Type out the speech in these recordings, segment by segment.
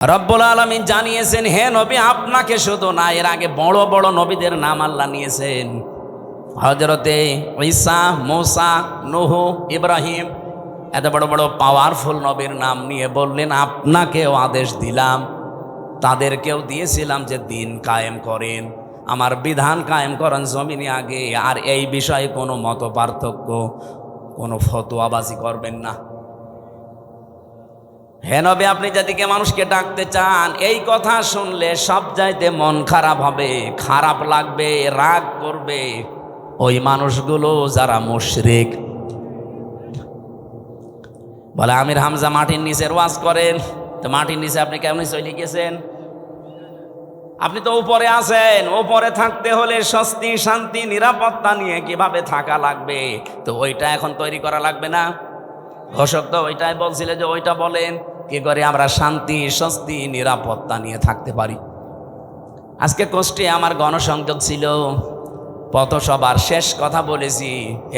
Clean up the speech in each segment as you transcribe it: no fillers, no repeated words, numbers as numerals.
রব্বুল আলামিন জানিয়েছেন, হে নবী, আপনাকে শুধু না, এর আগে বড় বড় নবীদের নাম আল্লাহ নিয়েছেন। হযরতে ঈসা, মূসা, নূহ, ইব্রাহিম, এত বড় বড় পাওয়ারফুল নবীর নাম নিয়ে বললেন আপনাকেও আদেশ দিলাম, তাদেরকেও দিয়েছিলাম যে দিন কায়েম করেন, আমার বিধান কায়েম করেন জমিনে আগে, আর এই বিষয়ে কোনো মত পার্থক্য, কোনো ফতোয়াবাজি করবেন না। হে নবী, আপনি যেদিকে মানুষকে ডাকতে চান, এই কথা শুনলে সব চাইতে মন খারাপ হবে, খারাপ লাগবে, রাগ করবে ওই মানুষগুলো যারা মুশরিক। বলে আমির হামজা মাটির নিচের ওয়াজ করেন, তো মাটির নিচে আপনি কেমন চলে গেছেন? আপনি তো উপরে আছেন, উপরে থাকতে হলে স্বস্তি, শান্তি, নিরাপত্তা নিয়ে কিভাবে থাকা লাগবে, তো ওইটা এখন তৈরি করা লাগবে না? ঘোষক তো ওইটাই বলছিল যে ওইটা বলেন, কি করে আমরা শান্তি, স্বস্তি, নিরাপত্তা নিয়ে থাকতে পারি। আজকে কোষ্ঠী আমার গণসংযোগ ছিল, পথসভার শেষ কথা বলেছি,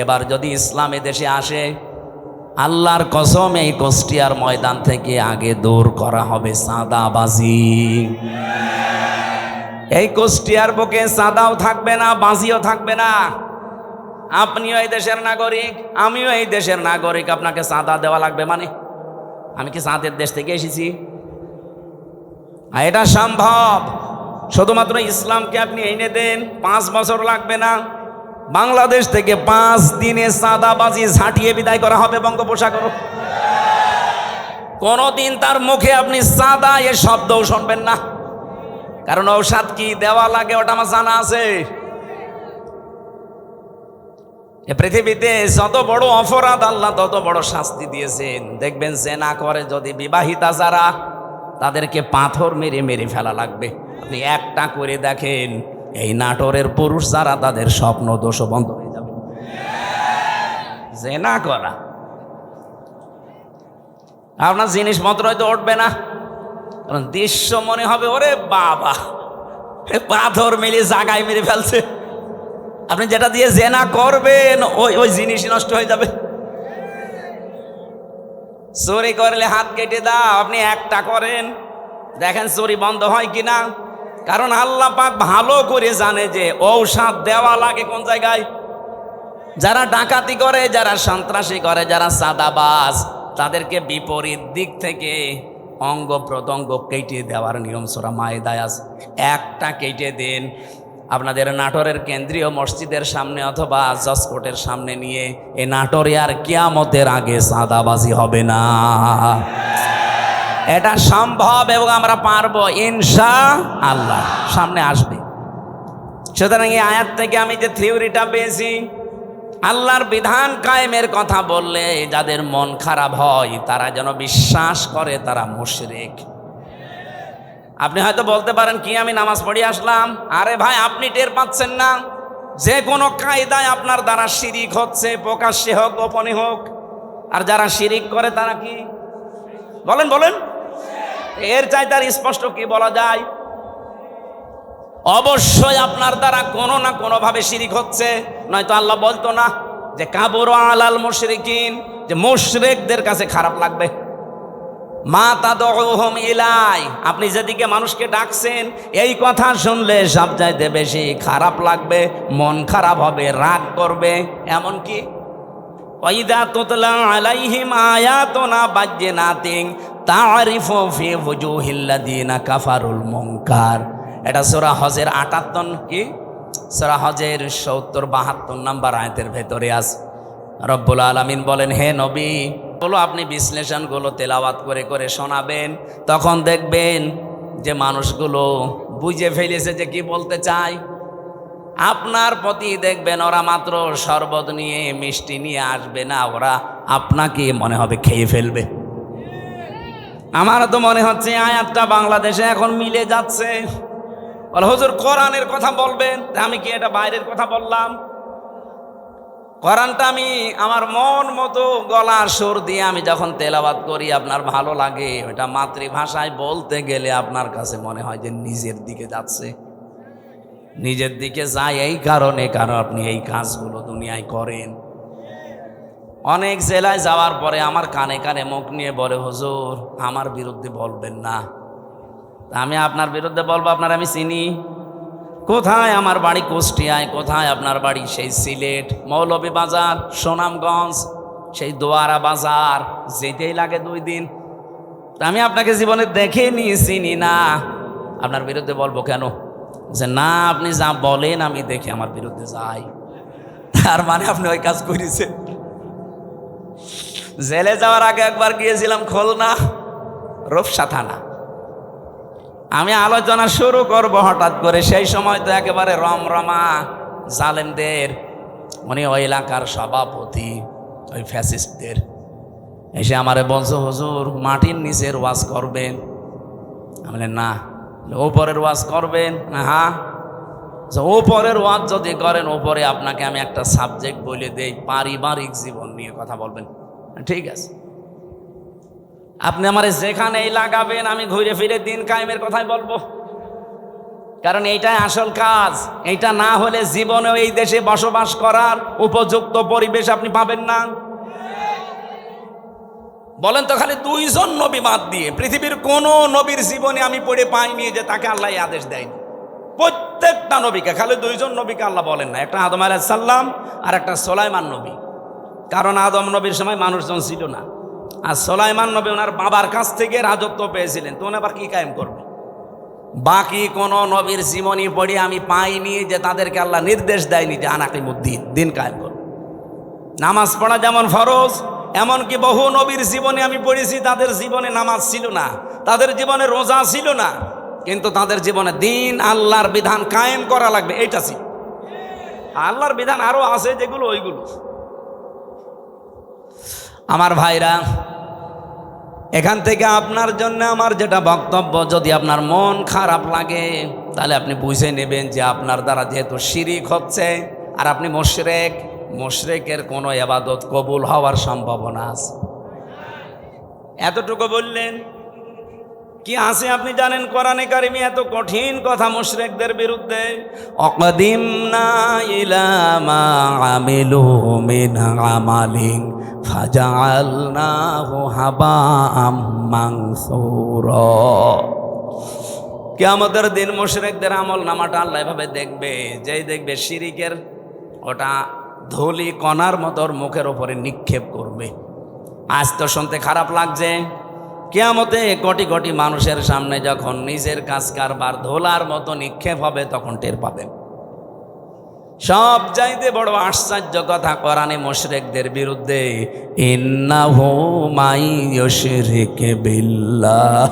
এবার যদি ইসলাম দেশে আসে, আল্লাহর কসম এই কুষ্টিয়ার ময়দান থেকে আগে দূর করা হবে চাঁদাবাজি। এই কুষ্টিয়ার বুকে চাঁদাও থাকবে না, বাজিও থাকবে না। আপনিও এই দেশের নাগরিক, আমিও এই দেশের নাগরিক, আপনাকে চাঁদা দেওয়া লাগবে মানে? আমি কি চাঁদের দেশ থেকে এসেছি? এটা সম্ভব, শুধুমাত্র ইসলামকে আপনি এনে দেন, 5 বছর লাগবে না। বাংলাদেশ থেকে 5 দিনে চাঁদাবাজি ঝাঁটিয়ে বিদায় করা হবে বঙ্গোপসাগর। কোনদিন তার মুখে আপনি চাঁদা এ শব্দও শুনবেন না, কারণ ঔষধ কি দেওয়া লাগে ওটা আমার জানা আছে। এ পৃথিবীতে যত বড় অপরাধ আল্লাহ তত বড় শাস্তি দিয়েছেন। দেখবেন জেনা করে যদি বিবাহিতা যারা, তাদেরকে পাথর মেরে মেরে ফেলা লাগবে। আপনি একটা করে দেখেন, এই নাটোরের পুরুষ যারা, তাদের স্বপ্ন দোষ বন্ধ হয়ে যাবে। জেনা করা, আপনার জিনিসপত্র হয়তো উঠবে না, কারণ দৃশ্য মনে হবে ওরে বাবা, পাথর মেরে জাগায় মেরে ফেলছে। আপনি যেটা দিয়ে জেনা করবেন ওই জিনিসই নষ্ট হয়ে যাবে। চুরি করলে হাত কেটে দাও, আপনি একটা করেন, দেখেন চুরি বন্ধ হয় কিনা। কারণ আল্লাহ পাক ভালো করে জানে যে ঔষধ দেওয়া লাগে কোন জায়গায়। যারা ডাকাতি করে, যারা সন্ত্রাসী করে, যারা চাঁদাবাজ, তাদেরকে বিপরীত দিক থেকে অঙ্গ প্রত্যঙ্গ কেটে দেওয়ার নিয়ম সূরা মায়েদায় আছে। একটা কেটে দেন, আপনাদের নাটোরের কেন্দ্রীয় মসজিদের সামনে অথবা জজকোর্টের সামনে নিয়ে, এই নাটোরে আর কিয়ামতের আগে চাঁদাবাজি হবে না। এটা সম্ভব এবং আমরা পারবো ইনশাআল্লাহ, সামনে আসবে। সুতরাং এই আয়াত থেকে আমি যে থিওরিটা পেয়েছি, আল্লাহর বিধান কায়েমের কথা বললে যাদের মন খারাপ হয়, তারা যেন বিশ্বাস করে তারা মুশরিক। আপনি হয়তো বলতে পারেন কি আমি নামাজ পড়ে আসলাম, আরে ভাই আপনি টের পাচ্ছেন না যে কোনো কায়দায় আপনার দ্বারা শিরিক হচ্ছে, প্রকাশ্যে হোক গোপনে হোক। আর যারা শিরিক করে তারা কি বলেন বলেন, এর চাইতে আর স্পষ্ট কি বলা যায়? অবশ্যই আপনার দ্বারা কোনো না কোনো ভাবে শিরিক হচ্ছে, নয়তো আল্লাহ বলতো না যে কাবুরা আলাল মুশরিকিন, যে মুশরিকদের কাছে খারাপ লাগবে। মা তাদউহুম ইলাই, আপনি যেদিকে মানুষকে ডাকছেন, এই কথা শুনলে সব চাইতে বেশি খারাপ লাগবে, মন খারাপ হবে, রাগ করবে। এমনকি ওয়াইদা তুতলা আলাইহিম আয়াতুনা বাজ্জিনাতিন তারিফু ফি ওয়ুহিল্লাযিনা কাফারুল মুনকার। এটা সূরা হজের 58 কি সূরা হজের 70-72 নাম্বার আয়াতের ভেতরে আছে। রব্বুল আলামিন বলেন, হে নবী, আপনি বিশ্লেষণগুলো তেলাওয়াত করে করে শোনাবেন, তখন দেখবেন যে মানুষগুলো বুঝে ফেলেছে যে কি বলতে চায়। আপনার প্রতি দেখবেন ওরা মাত্র শরবত নিয়ে, মিষ্টি নিয়ে আসবে না, ওরা আপনাকে মনে হবে খেয়ে ফেলবে। আমার তো মনে হচ্ছে আয়াতটা বাংলাদেশে এখন মিলে যাচ্ছে। বলে হুজুর কোরআনের কথা বলবেন, আমি কি এটা বাইরের কথা বললাম? কোরআনটা আমি আমার মন মতো গলার সুর দিয়ে আমি যখন তেলাওয়াত করি, আপনার ভালো লাগে। ওটা মাতৃভাষায় বলতে গেলে আপনার কাছে মনে হয় যে নিজের দিকে যাচ্ছে, নিজের দিকে যায়। এই কারণে, কারণ আপনি এই কাজগুলো দুনিয়ায় করেন। অনেক জেলায় যাওয়ার পরে আমার কানে কানে মুখ নিয়ে বলে, হুজুর আমার বিরুদ্ধে বলবেন না, আমি আপনার বিরুদ্ধে বলবো আপনার আমি চিনি? কোথায় আমার বাড়ি কুষ্টিয়ায়, কোথায় আপনার বাড়ি সেই সিলেট, মৌলভীবাজার, সুনামগঞ্জ, সেই দোয়ারা বাজার, যেতেই লাগে 2 দিন। আমি আপনাকে জীবনে দেখেনি, চিনি না, আপনার বিরুদ্ধে বলবো কেন? যে না, আপনি যা বলেন আমি দেখে আমার বিরুদ্ধে যাই, তার মানে আপনি ওই কাজ করেছেন। জেলে যাওয়ার আগে একবার গিয়েছিলাম খুলনা, রূপসা থানা। আমি আলোচনা শুরু করব হঠাৎ করে, সেই সময় তো একেবারে রমরমা জালেমদের, উনি ওই এলাকার সভাপতি, ওই ফ্যাসিস্টদের এসে আমারে বলছো, হুজুর মাটির নিচের ওয়াজ করবেন? আমি বললাম না। ওপরের ওয়াজ করবেন? হ্যাঁ। ওপরের ওয়াজ যদি করেন, ওপরে আপনাকে আমি একটা সাবজেক্ট বলে দেই, পারিবারিক জীবন নিয়ে কথা বলবেন। ঠিক আছে, আপনি আমারে যেখানেই লাগাবেন আমি ঘুরে ফিরে দিন কায়েমের কথাই বলবো, কারণ এইটাই আসল কাজ। এইটা না হলে জীবনেও এই দেশে বসবাস করার উপযুক্ত পরিবেশ আপনি পাবেন না। বলেন তো, খালি 2 জন নবী বাদ দিয়ে পৃথিবীর কোন নবীর জীবনে আমি পড়ে পাইনি যে তাকে আল্লাহ আদেশ দেয়নি। প্রত্যেকটা নবীকে, খালি 2 জন নবীকে আল্লাহ বলেন না, একটা আদম আলাইহিস সালাম আর একটা সুলাইমান নবী। কারণ আদম নবীর সময় মানুষজন ছিল না, আর সুলাইমান নবী ওনার বাবার কাছ থেকে রাজত্ব পেয়েছিলেন, তো উনি আবার কি কায়েম করবে? বাকি কোন নবীর জীবনী পড়ে আমি পাইনি যে তাদেরকে আল্লাহ নির্দেশ দেয়নি যে আনাকিমুদ্দিন, দিন কায়েম করবে। নামাজ পড়া যেমন ফরজ, এমনকি বহু নবীর জীবনে আমি পড়েছি তাদের জীবনে নামাজ ছিল না, তাদের জীবনে রোজা ছিল না, কিন্তু তাদের জীবনে দিন, আল্লাহর বিধান কায়েম করা লাগবে, এইটা ছিল। আল্লাহর বিধান আরো আছে যেগুলো, ওইগুলো। আমার ভাইরা, এখান থেকে আপনার জন্য আমার যেটা বক্তব্য, যদি আপনার মন খারাপ লাগে তাহলে আপনি বুঝে নেবেন যে আপনার দ্বারা যেহেতু শিরিক হচ্ছে আর আপনি মুশরিক, মুশরিকের কোনো ইবাদত কবুল হওয়ার সম্ভাবনা আছে। এতটুকু বললেন কি আছে আপনি জানেন? কোরআনে কারিমে এত কঠিন কথা মুশরিকদের বিরুদ্ধে, অকদিমনা ইলা মা আমিলু মিন আমালিন ফাজআলনাহু হাবাআম মানসুরা। কিয়ামতের দিন মুশরিকদের আমল নামাটা আল্লাহ এভাবে দেখবে, যেই দেখবে শিরিকের ওটা ধুলি কণার মতো মুখের উপরে নিক্ষেপ করবে। আজ তো শুনতে খারাপ লাগছে, কিয়ামতে কোটি কোটি মানুষের সামনে যখন নিজের কাজ কারবার ধোলার মতো নিক্ষেপ হবে, তখন টের পাবেন। সব চাইতে বড় আশ্চর্য কথা কোরআনে মুশরিকদের বিরুদ্ধে, ইন্নাহু মাই ইউশরিক বিল্লাহ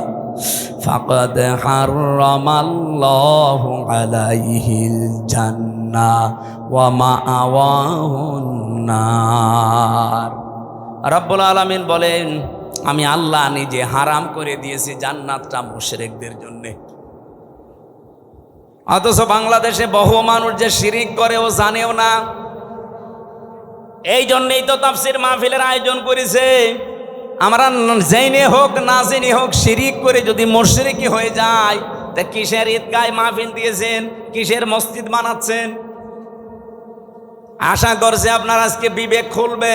ফাকাদ হারামাল্লাহু আলাইহিল জান্নাহ ওয়া মাআওয়াহুন নার। রব্বুল আলামিন বলেন, আমি আল্লাহ নিজে হারাম করে দিয়েছি জান্নাতটা মুশরিকদের জন্য। অথচ বাংলাদেশে বহু মানুষ যে শিরিক করে ও জানেও না। এই জন্যই তো তাফসীর মাহফিলের আয়োজন করেছে। আমরা জেনে হোক না জেনে হোক, শিরিক করে যদি মুশরিকি হয়ে যায়, তা কিসের ঈদগায় মাহফিল দিয়েছেন, কিসের মসজিদ বানাচ্ছেন? আশা করছে আপনার আজকে বিবেক খুলবে।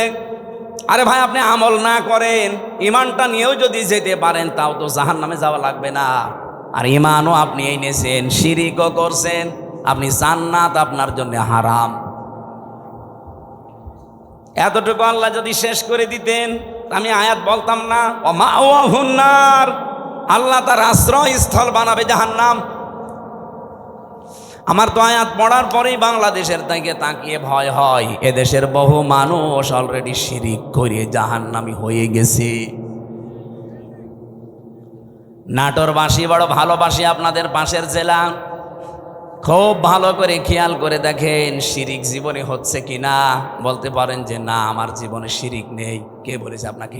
আরে ভাই, আপনি আমল না করেন, ইমানটা নিয়েও যদি যেতে পারেন, তাও তো জাহান্নামে যাওয়া লাগবে না। আর ইমানও আপনি এনেছেন, শিরিকও করছেন, আপনি জান্নাত আপনার জন্য হারাম। এতটুকু আল্লাহ যদি শেষ করে দিতেন, আমি আয়াত বলতাম না, ওয়া মাওয়াহুন নার, আল্লাহ তার আশ্রয়স্থল বানাবে জাহান্নাম। আমার তো আয়াত পড়ার পরেই বাংলাদেশের দিকে তাকিয়ে ভয় হয়, এদেশের বহু মানুষ অলরেডি শিরিক করে জাহান্নামী হয়ে গেছে। নাটোরবাসী বড় ভালোবাসি আপনাদের পাশের জেলা, খুব ভালো করে খেয়াল করে দেখেন শিরিক জীবনে হচ্ছে কিনা। বলতে পারেন যে না, আমার জীবনে শিরিক নেই। কে বলেছে আপনাকে?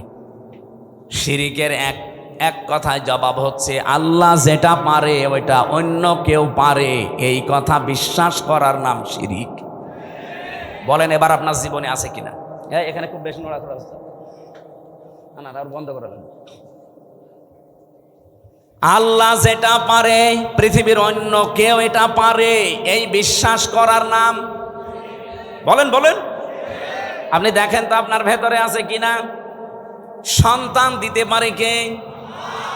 শিরিকের এক কথায় জবাব হচ্ছে, আল্লাহ যেটা পারে ওইটা অন্য কেউ পারে, এই কথা বিশ্বাস করার নাম শিরিক। বলেন এবার আপনার জীবনে আছে কিনা? এখানে খুব বেশি নড়াচড়া হচ্ছে না, আর বন্ধ করে দেন। আল্লাহ যেটা পারে পৃথিবীর অন্য কেউ এটা পারে, এই বিশ্বাস করার নাম, বলেন বলেন। আপনি দেখেন তো আপনার ভেতরে আছে কিনা। সন্তান দিতে পারে কে?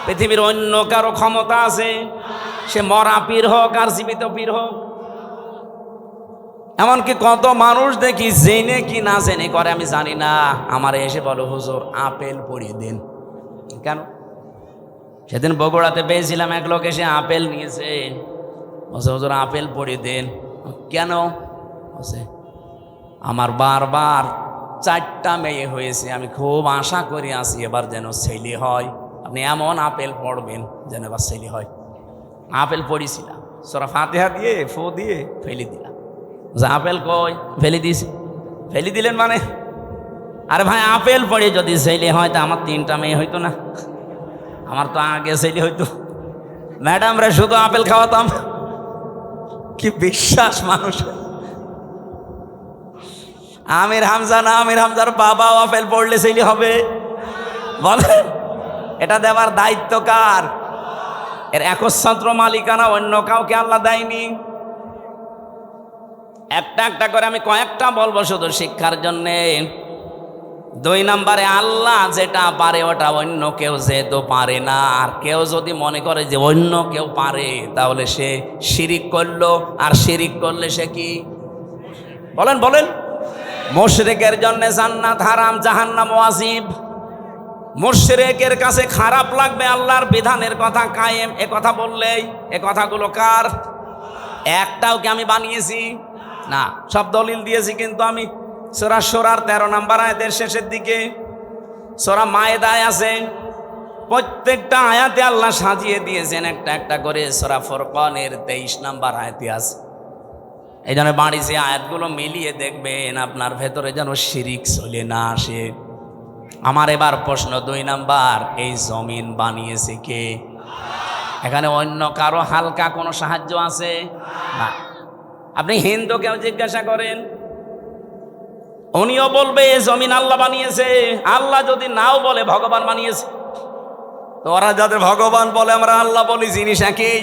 পৃথিবীর অন্য কারো ক্ষমতা আছে? সে মরা পীর হোক আর জীবিত পীর হোক। এমনকি কত মানুষ দেখি জেনে কি না জেনে করে আমি জানি না, আমার এসে বলো হুজুর আপেল পড়িয়ে দিন। কেন? সেদিন বগুড়াতে পেয়েছিলাম এক লোক এসে আপেল নিয়েছে, বলছে হুজুর আপেল পড়িয়ে দিন। কেন? বলছে আমার বারবার 4টা মেয়ে হয়েছে, আমি খুব আশা করে আছি এবার যেন ছেলে হয়, আপনি এমন আপেল পড়বেন যেন এবার ছেলে হয়। আপেল পড়িয়েছিলাম, সূরা ফাতিহা দিয়ে ফু দিয়ে ফেলে দিলাম। আপেল কই? ফেলে দিয়েছি। ফেলে দিলেন মানে? আরে ভাই আপেল পড়ে যদি ছেলে হয় তা আমার 3টা মেয়ে হইতো না? আমার তো আগে ছেলে হইতো। ম্যাডামরা শুধু আপেল খাওয়াতাম। কি বিশ্বাস মানুষ! আমির হামজা না, আমির হামজার বাবাও আপেল পড়লে ছেলে হবে? বলে এটা দেওয়ার দায়িত্ব কার? এর একচ্ছত্র মালিকানা অন্য কাউকে আল্লাহ দেয়নি। একটা একটা করে আমি কয়েকটা বলবো শুধু শিক্ষার জন্যে। 2 নম্বরে আল্লাহ যেটা পারে ওটা অন্য কেউ যেহেতু পারে না, আর কেউ যদি মনে করে যে অন্য কেউ পারে তাহলে সে শিরিক করলো, আর শিরিক করলে সে কি? বলেন বলেন। মুশরিকের জন্য জান্নাত হারাম, জাহান্নাম ওয়াজিব। মুশরিকের কাছে খারাপ লাগবে আল্লাহর বিধানের কথা কায়েম এ কথা বললেই। এ কথাগুলো কার? একটাও কি আমি বানিয়েছি? না, সব দলিল দিয়েছি। কিন্তু আমি সূরা শুরার 13 নম্বর আয়াতের শেষের দিকে, সূরা মায়েদায় আছে, প্রত্যেকটা আয়াতে আল্লাহ সাজিয়ে দিয়েছেন একটা একটা করে। সূরা ফুরকানের 23 নম্বর আয়াতে আছে। এই জন্য বাড়ি যে আয়াতগুলো মিলিয়ে দেখবেন আপনার ভেতরে যেন শিরিক চলে না আসে। আমার এবার প্রশ্ন 2 নাম্বার, এই জমিন বানিয়েছে কে? এখানে অন্য কারো হালকা কোনো সাহায্য আছে? না। আপনি হিন্দুকেও জিজ্ঞাসা করেন, উনিও বলবে এই জমিন আল্লাহ বানিয়েছে। আল্লাহ যদি নাও বলে ভগবান বানিয়েছে। তো ওরা যাদের ভগবান বলে আমরা আল্লাহ বলি, জিনিস একই।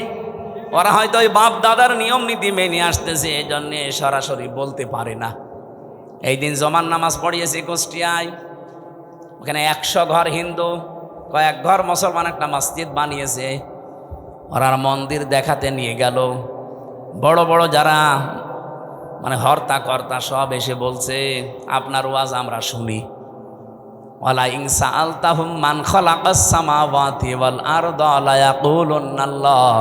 ওরা হয়তো ওই বাপ দাদার নিয়ম নীতি মেনে আসতেছে, এই জন্যে সরাসরি বলতে পারে না। এই দিন জমান নামাজ পড়িয়েছি কুষ্টিয়ায়, ওখানে 100 ঘর হিন্দু, কয়েক ঘর মুসলমান একটা মসজিদ বানিয়েছে। ওরা মন্দির দেখাতে নিয়ে গেল। বড় বড় যারা মানে হর্তা কর্তা সব এসে বলছে আপনার ওয়াজ আমরা শুনি। ওয়ালা ইন সাআলতাহুম মান খালাকাস সামাওয়াতি ওয়াল আরদা লা ইয়াকুলুন্না আল্লাহ।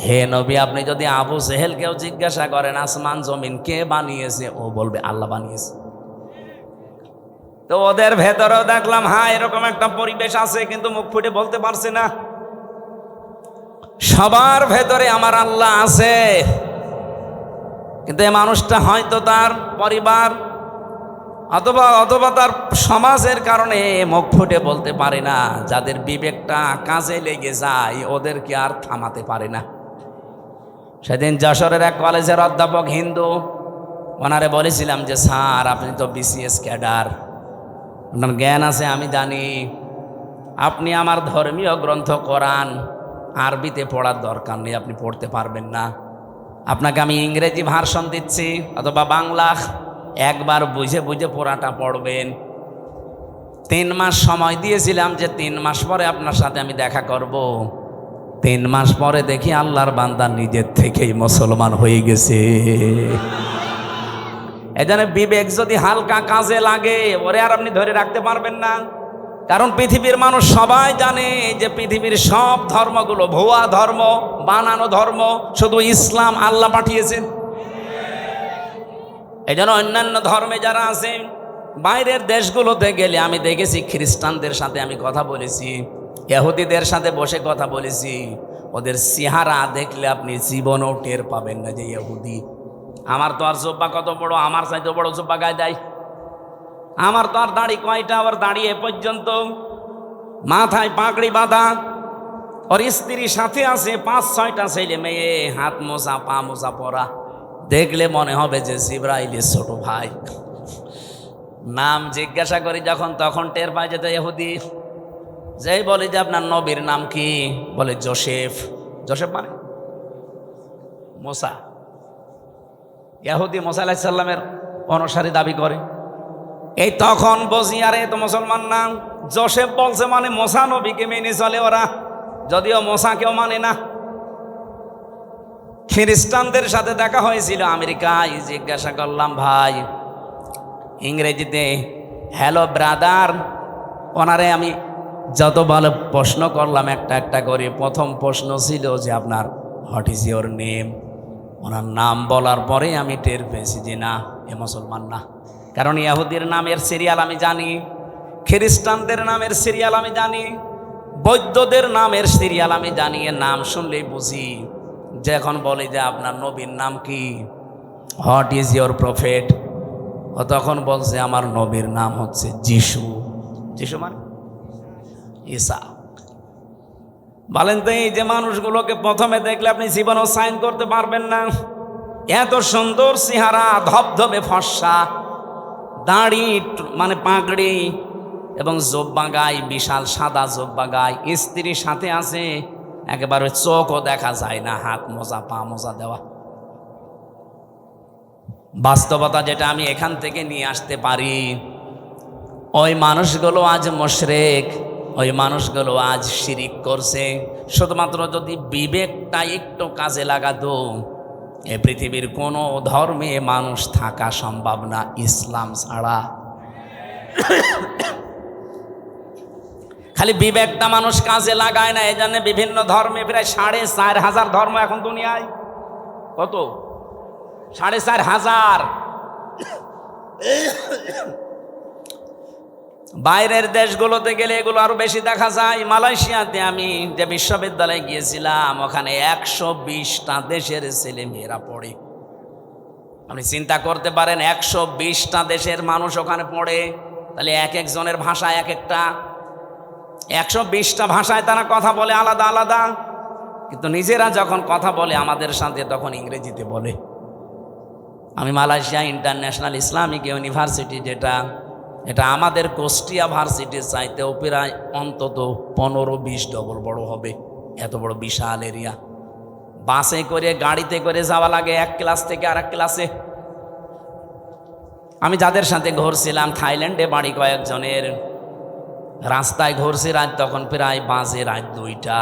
হে নবী, আপনি যদি আবু জেহেলকেও জিজ্ঞাসা করেন আসমান জমিন কে বানিয়েছে, ও বলবে আল্লাহ বানিয়েছে। তো ওদের ভেতরেও দেখলাম হ্যাঁ এরকম একটা পরিবেশ আছে, কিন্তু মুখ ফুটে বলতে পারছে না। সবার ভেতরে আমার আল্লাহ আছে, কিন্তু এই মানুষটা হয়তো তার পরিবার অথবা তার সমাজের কারণে মুখ ফুটে বলতে পারে না। যাদের বিবেকটা কাজে লেগে যায় ওদেরকে আর থামাতে পারে না। সেদিন যশোরের এক কলেজের অধ্যাপক হিন্দু, ওনারে বলেছিলাম যে স্যার আপনি তো BCS ক্যাডার, আপনার জ্ঞান আছে আমি জানি, আপনি আমার ধর্মীয় গ্রন্থ কোরআন আরবিতে পড়ার দরকার নেই, আপনি পড়তে পারবেন না। আপনাকে আমি ইংরেজি ভার্সন দিচ্ছি অথবা বাংলা, একবার বুঝে বুঝে পুরাটা পড়বেন। 3 মাস সময় দিয়েছিলাম যে 3 মাস পরে আপনার সাথে আমি দেখা করব। 3 মাস পরে দেখি আল্লাহর বান্দা নিজের থেকেই মুসলমান হয়ে গেছে। এজন্য বিবেক যদি হালকা কাজে লাগে ওরে আর আপনি ধরে রাখতে পারবেন না। কারণ পৃথিবীর মানুষ সবাই জানে যে পৃথিবীর সব ধর্মগুলো ভুয়া ধর্ম, বানানো ধর্ম, শুধু ইসলাম আল্লাহ পাঠিয়েছেন। এই জন্য অন্যান্য ধর্মে যারা আছে বাইরের দেশগুলোতে গেলে আমি দেখেছি খ্রিস্টানদের সাথে আমি কথা বলেছি, ইহুদিদের সাথে বসে কথা বলেছি, ওদের চেহারা দেখলে আপনি জীবনও টের পাবেন না যে ইহুদি। আমার তো আর জুব্বা কত বড়, আমার চাইতে বড় জুব্বা গায়ে দেয়। আমার তো আর দাড়ি কয়টা, আবার দাঁড়িয়ে পর্যন্ত মাথায় পাগড়ি বাঁধা, ওর স্ত্রীর সাথে আছে 5-6টা ছেলে মেয়ে, হাত মোজা পা মোজা পরা, দেখলে মনে হবে যে জিবরাইলের ছোট ভাই। নাম জিজ্ঞাসা করি যখন তখন টের পাই যেত ইহুদি। যেই বলি যে আপনার নবীর নাম কি, বলে জোসেফ। জোসেফ মানে মোসা। ইহুদি মোসা আলাইহিস সালামের অনুসারী দাবি করে। এই তখন বুঝি আরে তো মুসলমান নাম। জোসেফ বলছে মানে মোসা নবীকে মেনে চলে ওরা। যদিও মোসাকেও মানে না। খ্রিস্টানদের সাথে দেখা হয়েছিল আমেরিকায়, জিজ্ঞাসা করলাম ভাই ইংরেজিতে হ্যালো ব্রাদার, ওনারে আমি যত ভালো প্রশ্ন করলাম একটা একটা করে, প্রথম প্রশ্ন ছিল যে আপনার হোয়াট ইজ ইয়োর নেম। ওনার নাম বলার পরে আমি টের পেয়েছি যে না, এ মুসলমান না। কারণ ইহুদির নামের সিরিয়াল আমি জানি, খ্রিস্টানদের নামের সিরিয়াল আমি জানি, বৌদ্ধদের নামের সিরিয়াল আমি জানি। এর নাম শুনলেই বুঝি। যখন বলে যে আপনার নবীর নাম কি, হোয়াট ইজ ইয়োর প্রফেট, ও তখন বলছে আমার নবীর নাম হচ্ছে যিশু। যিশু মানে ঈসা। বলেন তো এই যে মানুষগুলোকে প্রথমে দেখলে আপনি জীবনও সাইন করতে পারবেন না। এত সুন্দর চেহারা, ধবধবে ফর্সা, দাড়ি মানে পাগড়ি এবং জোব্বা গায়ে, বিশাল সাদা জোব্বা গায়ে, স্ত্রীর সাথে আছে, একেবারে চোখও দেখা যায় না, হাত মোজা পা মোজা দেওয়া। বাস্তবতা যেটা আমি এখান থেকে নিয়ে আসতে পারি, ওই মানুষগুলো আজ মুশরিক, ওই মানুষগুলো আজ শিরিক করছে। শুধুমাত্র যদি বিবেকটা একটু কাজে লাগাতো, এ পৃথিবীর কোনো ধর্মে মানুষ থাকা সম্ভব না ইসলাম ছাড়া। খালি বিবেকটা মানুষ কাজে লাগায় না, এই জন্য বিভিন্ন ধর্মে প্রায় 4,500 ধর্ম এখন দুনিয়ায়। কত? 4,500। বাইরের দেশগুলোতে গেলে এগুলো আরো বেশি দেখা যায়। মালয়েশিয়াতে আমি যে বিশ্ববিদ্যালয়ে গিয়েছিলাম, ওখানে 120টা দেশের ছেলে মেয়েরা পড়ে। আপনি চিন্তা করতে পারেন, 120টা দেশের মানুষ ওখানে পড়ে, তাহলে এক একজনের ভাষা এক একটা, 120টা ভাষায় তারা কথা বলে আলাদা আলাদা, কিন্তু নিজেরা যখন কথা বলে আমাদের সাথে তখন ইংরেজিতে বলে। আমি মালয়েশিয়া ইন্টারন্যাশনাল ইসলামিক ইউনিভার্সিটি, এটা আমাদের কুষ্টিয়া ভার্সিটির চাইতেও প্রায় অন্তত 15-20 ডবল বড় হবে, এত বড় বিশাল এরিয়া। বাসে করে গাড়িতে করে যাওয়া লাগে এক ক্লাস থেকে আর এক ক্লাসে। আমি যাদের সাথে ঘুরছিলাম থাইল্যান্ডে বাড়ি কয়েকজনের, রাস্তায় ঘুরছি রাত তখন প্রায় বাজে রাত 2টা।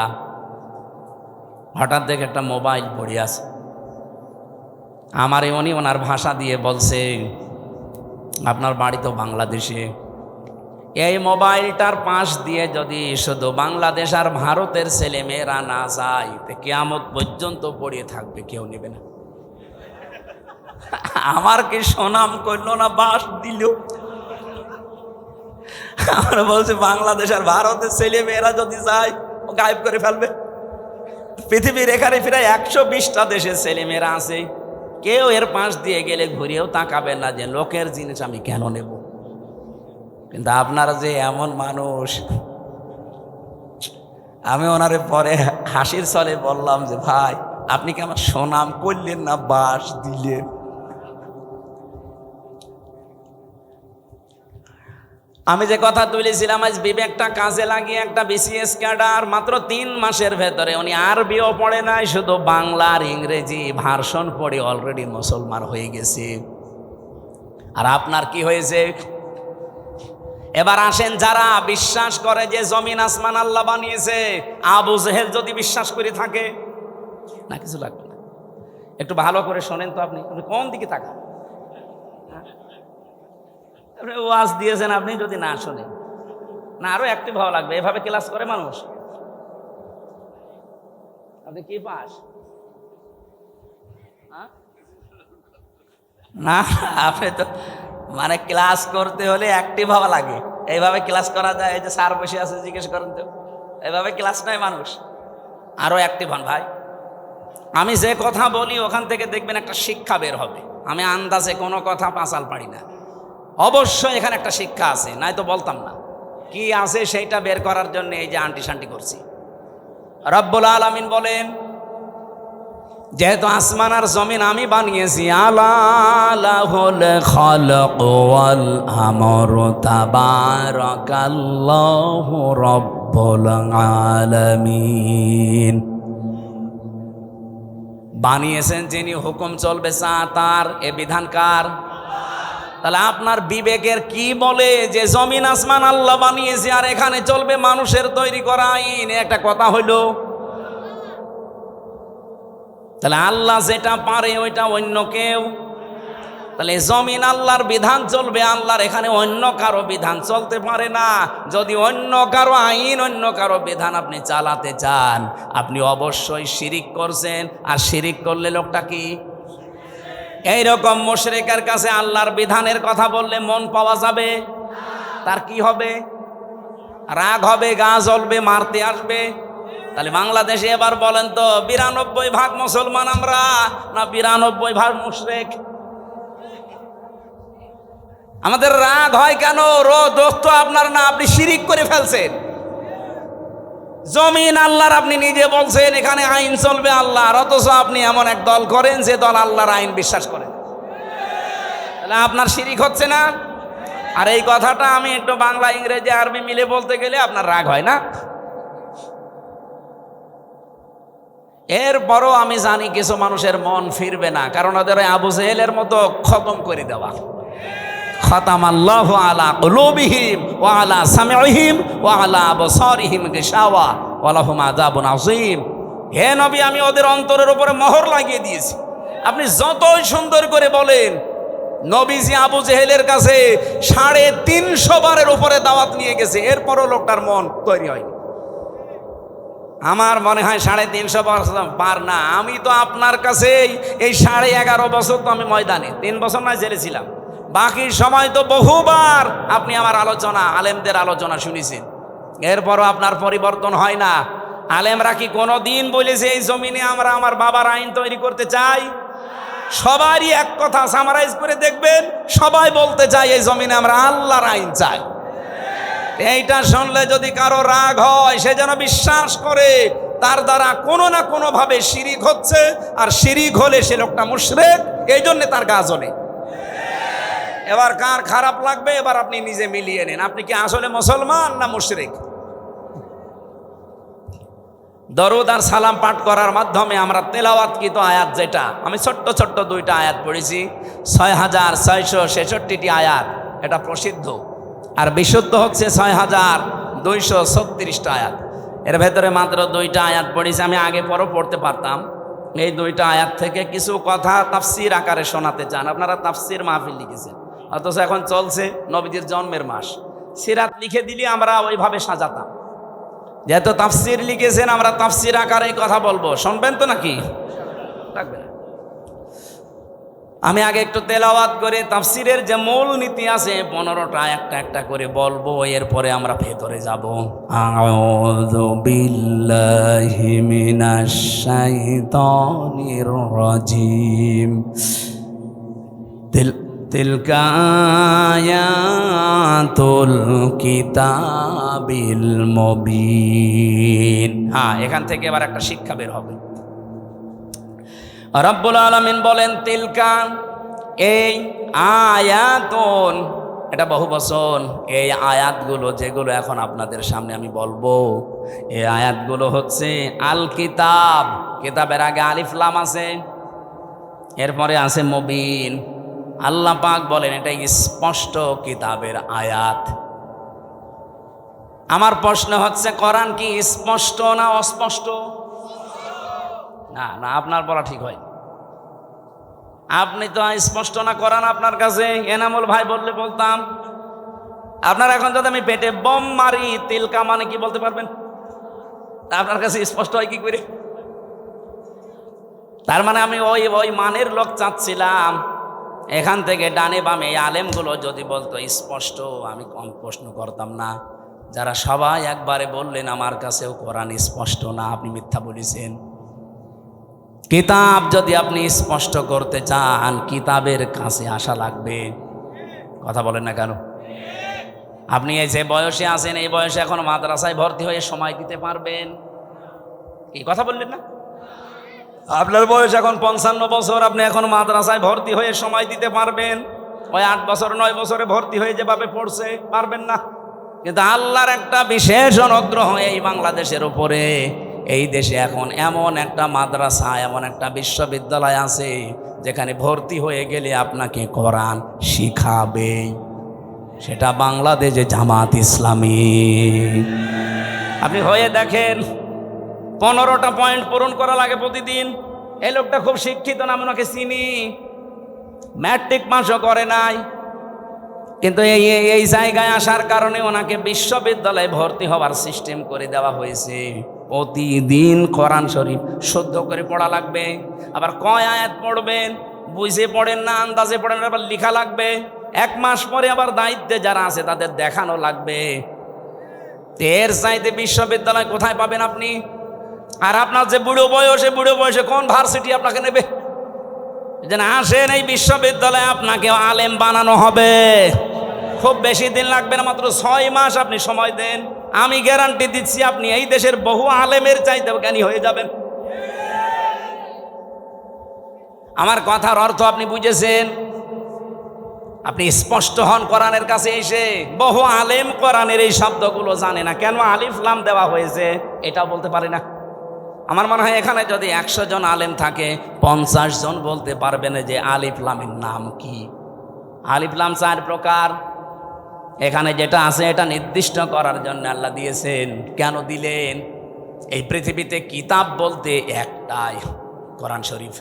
হঠাৎ দেখে একটা মোবাইল পড়ে আছে, আমার উনি ওনার ভাষা দিয়ে বলছে আপনার বাড়ি তো বাংলাদেশে, এই মোবাইলটার পাশ দিয়ে যদি শুধু বাংলাদেশ আর ভারতের ছেলে মেয়েরা না যায়, তো কিয়ামত পর্যন্ত পড়িয়ে থাকবে, কেউ নেবে না। আমার কি সুনাম করলো না, বাস দিল। আমরা বলছি বাংলাদেশ আর ভারতের ছেলে মেয়েরা যদি যায়, ও গায়েব করে ফেলবে। পৃথিবীর এখানে প্রায় 120টা দেশের ছেলে মেয়েরা আছে, কেউ এর পাশ দিয়ে গেলে ঘুরেও তাকাবে না যে লোকের জিনিস আমি কেন নেব। কিন্তু আপনারা যে এমন মানুষ, আমি ওনারে পরে হাসির ছলে বললাম যে ভাই আপনি কি আমার সুনাম করলেন না, বাস দিলেন। আমি যে কথা তুলেছিলাম, আজ বিবেকটা কাজে লাগিয়ে একটা বিসিএস ক্যাডার মাত্র 3 মাসের ভেতরে, উনি আরবিও পড়ে নাই, শুধু বাংলা আর ইংরেজি ভার্সন পড়ে অলরেডি মুসলমান হয়ে গেছে। আর আপনার কি হয়েছে? এবার আসেন, যারা বিশ্বাস করে যে জমিন আসমান আল্লাহ বানিয়েছে, আবু জেহেল যদি বিশ্বাস করে থাকে, না কিছু লাগবে না, একটু ভালো করে শোনেন তো। আপনি কোন দিকে তাকান? ওয়াজ দিয়েছেন আপনি, যদি না শোনেন না আরো অ্যাক্টিভ হওয়া লাগবে। এভাবে ক্লাস করে মানুষ? আপনি কি পাস? না, আপনি তো মানে ক্লাস করতে হলে অ্যাক্টিভ হওয়া লাগে। এইভাবে ক্লাস করা যায়? এই যে স্যার বসে আছে, জিজ্ঞেস করেন তো, এইভাবে ক্লাস নয় মানুষ। আরো অ্যাক্টিভ হন ভাই। আমি যে কথা বলি ওখান থেকে দেখবেন একটা শিক্ষা বের হবে। আমি আন্দাজে কোনো কথা পাঁচাল পারি না, অবশ্যই এখানে একটা শিক্ষা আছে, নাই তো বলতাম না। কি আছে সেইটা বের করার জন্য এই যে আন্টি শান্টি করছি। রব্বুল আলামিন বলেন, যেহেতু আসমান আর জমিন আমি বানিয়েছি, আলাহুল খালক ওয়াল আমরু তাবারাকাল্লাহু রব্বুল আলামিন। বানিয়েছেন যিনি, হুকুম চলবে তার, এ বিধানকার। তাহলে আপনার বিবেকের কি বলে যে জমিন আসমান আল্লাহ বানিয়েছে আর এখানে চলবে মানুষের তৈরি করা আইন? একটা কথা হইল। তাহলে আল্লাহ যেটা পারে ওইটা অন্য কেউ, তাহলে জমিন আল্লাহর বিধান চলবে, আল্লাহর এখানে অন্য কারো বিধান চলতে পারে না। যদি অন্য কারো আইন অন্য কারো বিধান আপনি চালাতে চান, আপনি অবশ্যই শিরিক করছেন। আর শিরিক করলে লোকটা কি? এইরকম মুশরিকের কাছে আল্লাহর বিধানের কথা বললে মন পাওয়া যাবে? তার কি হবে? রাগ হবে, গা জ্বলবে, মারতে আসবে। তাহলে বাংলাদেশে এবার বলেন তো 92% মুসলমান আমরা না 92% মুশরিক? আমাদের রাগ হয় কেন? দোষ তো আপনার না, আপনি শিরিক করে ফেলছেন। জমিন আল্লাহর, আপনি নিজে বলছেন এখানে আইন চলবে আল্লাহর, অথচ আপনি এমন এক দল করেন যে দল আল্লাহর আইন বিশ্বাস করে। তাহলে আপনার শিরিক হচ্ছে না? আর এই কথাটা আমি একটু বাংলা ইংরেজি আরবি মিলে বলতে গেলে আপনার রাগ হয় না? এরপরও আমি জানি কিছু মানুষের মন ফিরবে না, কারণ ওদের আবু জেহেলের মতো খতম করে দেওয়া। খাতামাল্লাহু আলা কুলুবিহিম ওয়া আলা সামিইহিম ওয়া আলা আবসারিহিম গিশাওয়া ওয়া লাহুম আযাবুন আযীম। হে নবী, আমি ওদের অন্তরের উপরে মোহর লাগিয়ে দিয়েছি। আপনি যতই সুন্দর করে বলেন, নবীজি আবু জেহেলের কাছে 350 বারের উপরে দাওয়াত নিয়ে গেছে, এরপরও লোকটার মন তৈরি হয়। আমার মনে হয় 350 বার না, আমি তো আপনার কাছে এই 11.5 বছর তো আমি ময়দানে, 3 বছর নয় জেলে ছিলাম, বাকি সময় তো বহুবার আপনি আমার আলোচনা, আলেমদের আলোচনা শুনেছেন, এরপরও আপনার পরিবর্তন হয় না। আলেমরা কি কোনো দিন বলেছে এই জমিনে আমরা আমার বাবার আইন তৈরি করতে চাই? সবারই এক কথা সামারাইজ করে দেখবেন, সবাই বলতে চাই এই জমিনে আমরা আল্লাহর আইন চাই। এইটা শুনলে যদি কারো রাগ হয়, সে যেন বিশ্বাস করে তার দ্বারা কোনো না কোনো ভাবে শিরিক হচ্ছে, আর শিরিক হলে সে লোকটা মুশরিক, এই জন্য তার গা জ্বলে। এবার কার খারাপ লাগবে এবার আপনি নিজে মিলিয়ে নেন, আপনি কি আসলে মুসলমান না মুশরিক? দরুদ আর সালাম পাঠ করার মাধ্যমে আমরা তেলাওয়াতকৃত আয়াত, যেটা আমি ছোট্ট ছোট্ট 2টা আয়াত পড়েছি, 6666টি আয়াত, এটা প্রসিদ্ধ, আর বিশুদ্ধ হচ্ছে 6236টা আয়াত। এর ভেতরে মাত্র 2টা আয়াত পড়েছি, আমি আগে পরও পড়তে পারতাম। এই 2টা আয়াত থেকে কিছু কথা তাফসির আকারে শোনাতে চান। আপনারা তাফসির মাহফিল লিখেছেন, অথচ এখন চলছে নবীজির জন্মের মাস, সিরাত লিখে দিলে আমরা ওইভাবে সাজাতাম। যেহেতু তাফসির লিখেছেন, আমরা তাফসির আকারে কথা বলবো, শুনবেন তো নাকি? লাগবে না। আমি আগে একটু তেলাওয়াত করে তাফসিরের যে মূল নীতি আছে 15টা একটা একটা করে বলবো, এরপরে আমরা ভেতরে যাব। আউযু বিল্লাহি মিনাশ শাইতানির রাজিম। তিলকা আয়াতুল কিতাবিল মুবিন। এখান থেকে এবার একটা শিক্ষা বের হবে। রব্বুল আলামিন বলেন তিলকা, এই আয়াতুন, এটা বহু বচন। এই আয়াতগুলো যেগুলো এখন আপনাদের সামনে আমি বলবো, এই আয়াতগুলো হচ্ছে আল কিতাব। কিতাবের আগে আলিফ লাম আছে, এরপরে আছে মুবিন। আল্লাহ পাক বলেন এটা স্পষ্ট কিতাবের আয়াত। আমার প্রশ্ন হচ্ছে, কোরআন কি স্পষ্ট না অস্পষ্ট? না না, আপনার বলা ঠিক হয়। আপনি তো স্পষ্ট না কোরআন আপনার কাছে, এনামুল ভাই বললে বলতাম। আপনার এখন যদি আমি পেটে বম মারি, তিলকা মানে কি বলতে পারবেন? তা আপনার কাছে স্পষ্ট হয় কি করে? তার মানে আমি ওই মানের লোক চাচ্ছিলাম। এখান থেকে ডানে বামে এই আলেমগুলো যদি বলতো স্পষ্ট, আমি কম প্রশ্ন করতাম না। যারা সবাই একবারে বললেন আমার কাছেও কোরআন স্পষ্ট না, আপনি মিথ্যা বলেছেন। কিতাব যদি আপনি স্পষ্ট করতে চান, কিতাবের কাছে আসা লাগবে। কথা বলেন না কেন? আপনি এই যে বয়সে আছেন, এই বয়সে এখন মাদ্রাসায় ভর্তি হয়ে সময় দিতে পারবেন? এই কথা বললেন না? আপনার বয়স এখন 55 বছর, আপনি এখন মাদ্রাসায় ভর্তি হয়ে সময় দিতে পারবেন? ওই 8 বছর 9 বছরে ভর্তি হয়ে যেভাবে পড়ছে, পারবেন না। কিন্তু আল্লাহর একটা বিশেষ অনুগ্রহ এই বাংলাদেশের উপরে, এই দেশে এখন এমন একটা মাদ্রাসা, এমন একটা বিশ্ববিদ্যালয় আছে যেখানে ভর্তি হয়ে গেলে আপনাকে কোরআন শিখাবে। সেটা বাংলাদেশে জামাত ইসলামী। আপনি হয়ে দেখেন, 15টা পয়েন্ট পূরণ করা লাগে প্রতিদিন। এই লোকটা খুব শিক্ষিত না, আমি ওনাকে চিনি, ম্যাট্রিক পাসও করে নাই, কিন্তু এই জায়গায় আসার কারণে ওনাকে বিশ্ববিদ্যালয়ে ভর্তি হওয়ার সিস্টেম করে দেওয়া হয়েছে। প্রতিদিন কোরআন শরীফ শুদ্ধ করে পড়া লাগবে, আবার কয় আয়াত পড়বেন বুঝে পড়েন না, আন্দাজে পড়েন না, আবার লেখা লাগবে। 1 মাস পরে আবার দায়িত্বে যারা আছে তাদের দেখানো লাগবে। এর চাইতে বিশ্ববিদ্যালয় কোথায় পাবেন আপনি? আর আপনার যে বুড়ো বয়সে কোন ভার্সিটি আপনাকে নেবে? যেন আসেন এই বিশ্ববিদ্যালয়ে, আপনাকে আলেম বানানো হবে। খুব বেশি দিন লাগবে না, মাত্র 6 মাস আপনি সময় দেন, আমি গ্যারান্টি দিচ্ছি আপনি এই দেশের বহু আলেমের চাইতে জ্ঞানী হয়ে যাবেন। আমার কথার অর্থ আপনি বুঝেছেন? আপনি স্পষ্ট হন কোরআনের কাছে এসে। বহু আলেম কোরআনের এই শব্দগুলো জানে না, কেন আলিফ লাম দেওয়া হয়েছে এটাও বলতে পারে না। আমার মনে হয় এখানে যদি 100 জন আলেম থাকে, 50 জন বলতে পারবেন যে আলিফ লামের নাম কি। আলিফ লাম 4 প্রকার। এখানে যেটা আছে এটা নির্দিষ্ট করার জন্য আল্লাহ দিয়েছেন। কেন দিলেন? এই পৃথিবীতে কিতাব বলতে একটাই, কোরআন শরীফ।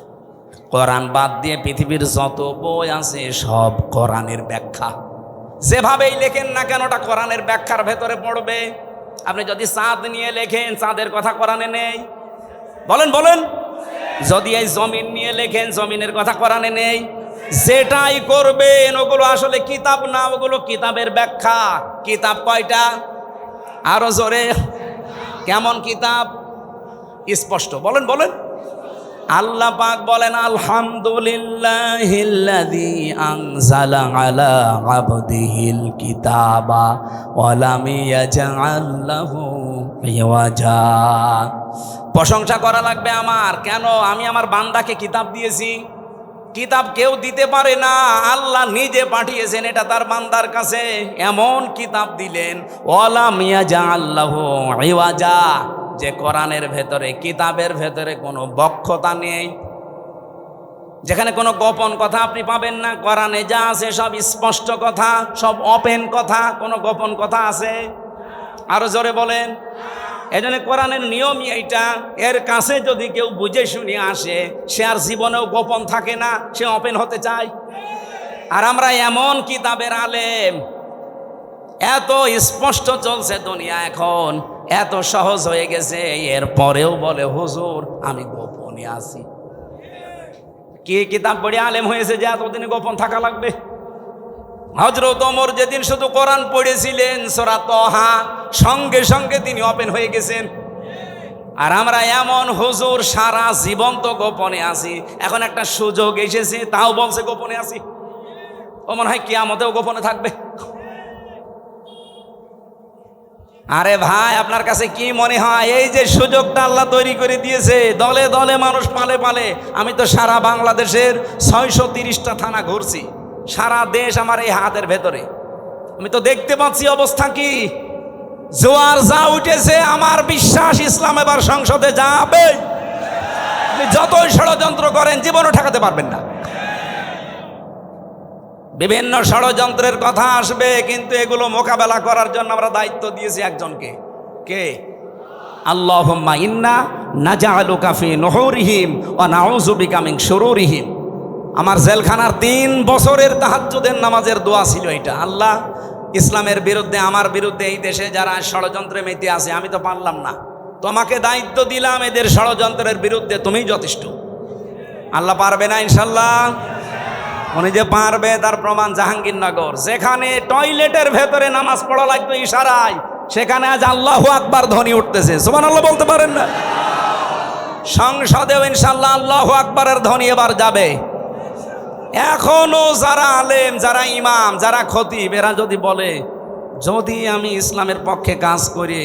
কোরআন বাদ দিয়ে পৃথিবীর যত বই আছে সব কোরআনের ব্যাখ্যা। যেভাবেই লেখেন না কেন ওটা কোরআনের ব্যাখ্যার ভেতরে পড়বে। আপনি যদি চাঁদ নিয়ে লেখেন, চাঁদের কথা কোরআনে নেই, বলেন। যদি এই জমিন নিয়ে লেখেন, জমিনের কথা কোরআনে নেই। যেটাই করবেন ওগুলো আসলে কিতাব না, ওগুলো কিতাবের ব্যাখ্যা। কিতাব কয়টা? আরো জোরে, কেমন কিতাব? স্পষ্ট বলেন। আল্লাহ পাক বলেন, আলহামদুলিল্লাহিল্লাযী আনজালা আলা আবদিহিল কিতাবা ওয়া লাম ইয়াজআল লাহু ইওয়াজা। প্রশংসা করা লাগবে আমার। কেন? আমি আমার বান্দাকে কিতাব দিয়েছি। কিতাব কেউ দিতে পারে না, আল্লাহ নিজে পাঠিয়েছেন এটা তার বান্দার কাছে। এমন কিতাব দিলেন, ওয়া লাম ইয়াজআল লাহু ইওয়াজা, যে কোরআনের ভেতরে, কিতাবের ভেতরে কোনো বক্ষতা নেই, যেখানে কোনো গোপন কথা আপনি পাবেন না। কোরআনে যা আছে সব স্পষ্ট কথা, সব ওপেন কথা। কোনো গোপন কথা আছে? আরো জোরে বলেন। এজন্য কোরআনের নিয়মই এইটা। এর কাছে যদি কেউ বুঝে শুনে আসে, সে আর জীবনেও গোপন থাকে না, সে ওপেন হতে চায়। আর আমরা এমন কিতাবের আলেম, এত স্পষ্ট চলছে দুনিয়া এখন, এত সহজ হয়ে গেছে, এরপরেও বলে হুজুর আমি গোপনে আছি। কি কিতাব পড়ে আলেম হয়েছে যে এতদিনে গোপন থাকা লাগবে? হযরত ওমর যেদিন শুধু কোরআন পড়েছিলেন সূরা তাহা, সঙ্গে সঙ্গে তিনি ওপেন হয়ে গেছেন। আর আমরা এমন হুজুর সারা জীবন তো গোপনে আছি, এখন একটা সুযোগ এসেছে তাও বলছে গোপনে আছি। ও মনে হয় কিয়ামতেও গোপনে থাকবে। আরে ভাই, আপনার কাছে কি মনে হয় এই যে সুযোগটা আল্লাহ তৈরি করে দিয়েছে, দলে দলে মানুষ পালে পালে। আমি তো সারা বাংলাদেশের 630টা থানা ঘুরছি, সারা দেশ আমার এই হাতের ভেতরে। আমি তো দেখতে পাচ্ছি অবস্থা কি। জোয়ার যা উঠেছে, আমার বিশ্বাস ইসলাম এবার সংসদে যাবে। আপনি যতই ষড়যন্ত্র করেন জীবনও ঠেকাতে পারবেন না। বিভিন্ন ষড়যন্ত্রের কথা আসবে, কিন্তু এগুলো মোকাবেলা করার জন্য আমরা দায়িত্ব দিয়েছি একজনকে। কে? আল্লাহুম্মা ইন্না নাজআলুকা ফি নুহুরিহিম ওয়া নাউযু বিকা মিন শুরুরিহিম। আমার জেলখানার 3 বছরের তাহাজ্জুদের নামাজের দোয়া ছিল এটা। আল্লাহ, ইসলামের বিরুদ্ধে, আমার বিরুদ্ধে এই দেশে যারা ষড়যন্ত্রে মেতে আছে, আমি তো পারলাম না, তোমাকে দায়িত্ব দিলাম এদের ষড়যন্ত্রের বিরুদ্ধে, তুমিই যথেষ্ট। আল্লাহ পারবে না ইনশাল্লাহ? উনি যে পারবে তার প্রমাণ জাহাঙ্গীরনগর, যেখানে টয়লেটের ভেতরে নামাজ পড়া লাগতো ইশারায়, সেখানে আজ আল্লাহু আকবার ধ্বনি উঠতেছে। সুবহানাল্লাহ বলতে পারেন না? সংসদেও ইনশাল্লাহ আল্লাহু আকবারের ধ্বনি এবার যাবে। এখনো যারা আলেম, যারা ইমাম, যারা খতিব, এরা যদি বলে যদি আমি ইসলামের পক্ষে কাজ করি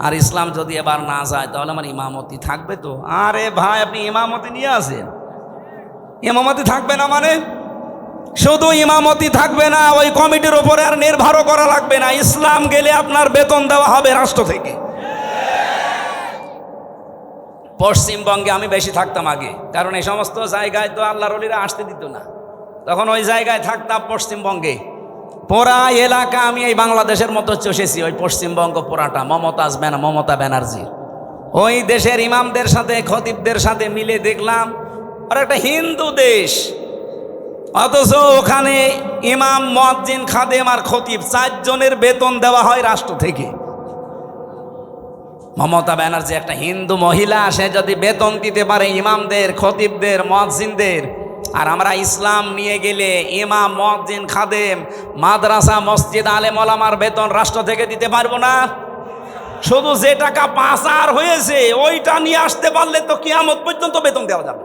আর ইসলাম যদি এবার না যায়, তাহলে আমার ইমামতি থাকবে তো? আরে ভাই, আপনি ইমামতি নিয়ে আসেন, ইমামতি থাকবে না মানে? শুধু ইমামতি থাকবে না, ওই কমিটির উপরে আর নির্ভরও করা লাগবে না। ইসলাম গেলে আপনার বেতন দেওয়া হবে রাষ্ট্র থেকে। পশ্চিমবঙ্গে আমি বেশি থাকতাম আগে, কারণ এই সমস্ত জায়গায় তো আল্লাহর ওলিরা আসতে দিত না। তখন ওই জায়গায় থাকতাম পশ্চিমবঙ্গে। পুরা এলাকা আমি এই বাংলাদেশের মতো চষেছি, ওই পশ্চিমবঙ্গ পুরাটা মমতা ব্যানার্জি ওই দেশের ইমামদের সাথে খতিবদের সাথে মিলে দেখলাম আর একটা হিন্দু দেশ, অথচ ওখানে ইমাম, মুয়াজ্জিন, খাদেম আর খতিব 4 জনের বেতন দেওয়া হয় রাষ্ট্র থেকে। মমতা ব্যানার্জি একটা হিন্দু মহিলা, সে যদি বেতন দিতে পারে ইমামদের, খতিবদের, মুয়াজ্জিনদের, আর আমরা ইসলাম নিয়ে গেলে ইমাম, মুয়াজ্জিন, খাদেম, মাদ্রাসা, মসজিদ, আলেম ওলামার বেতন রাষ্ট্র থেকে দিতে পারবো না? শুধু যে টাকা পাচার হয়েছে ওইটা নিয়ে আসতে পারলে তো কিয়ামত পর্যন্ত বেতন দেওয়া যাবে।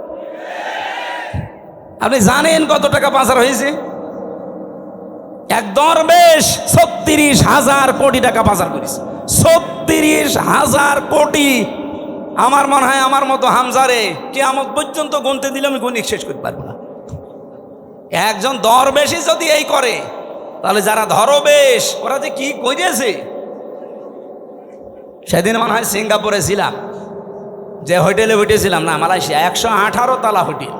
আপনি জানেন কত টাকা পাচার হয়েছে? এক দরবেশ 36,000 কোটি টাকা পাচার করেছে। 36,000 কোটি। আমার মনে হয় আমার মতো হামজারে কিয়ামত পর্যন্ত গুনতে দিলে আমি গণিত শেষ করতে পারবো না। একজন দরবেশই যদি এই করে, তাহলে যারা ধরবেশ ওরা যে কি করেছে। সেদিন মনে হয় সিঙ্গাপুরে ছিলাম, যে হোটেলে উঠেছিলাম, না মালয়েশিয়া, 118 তলা হোটেল।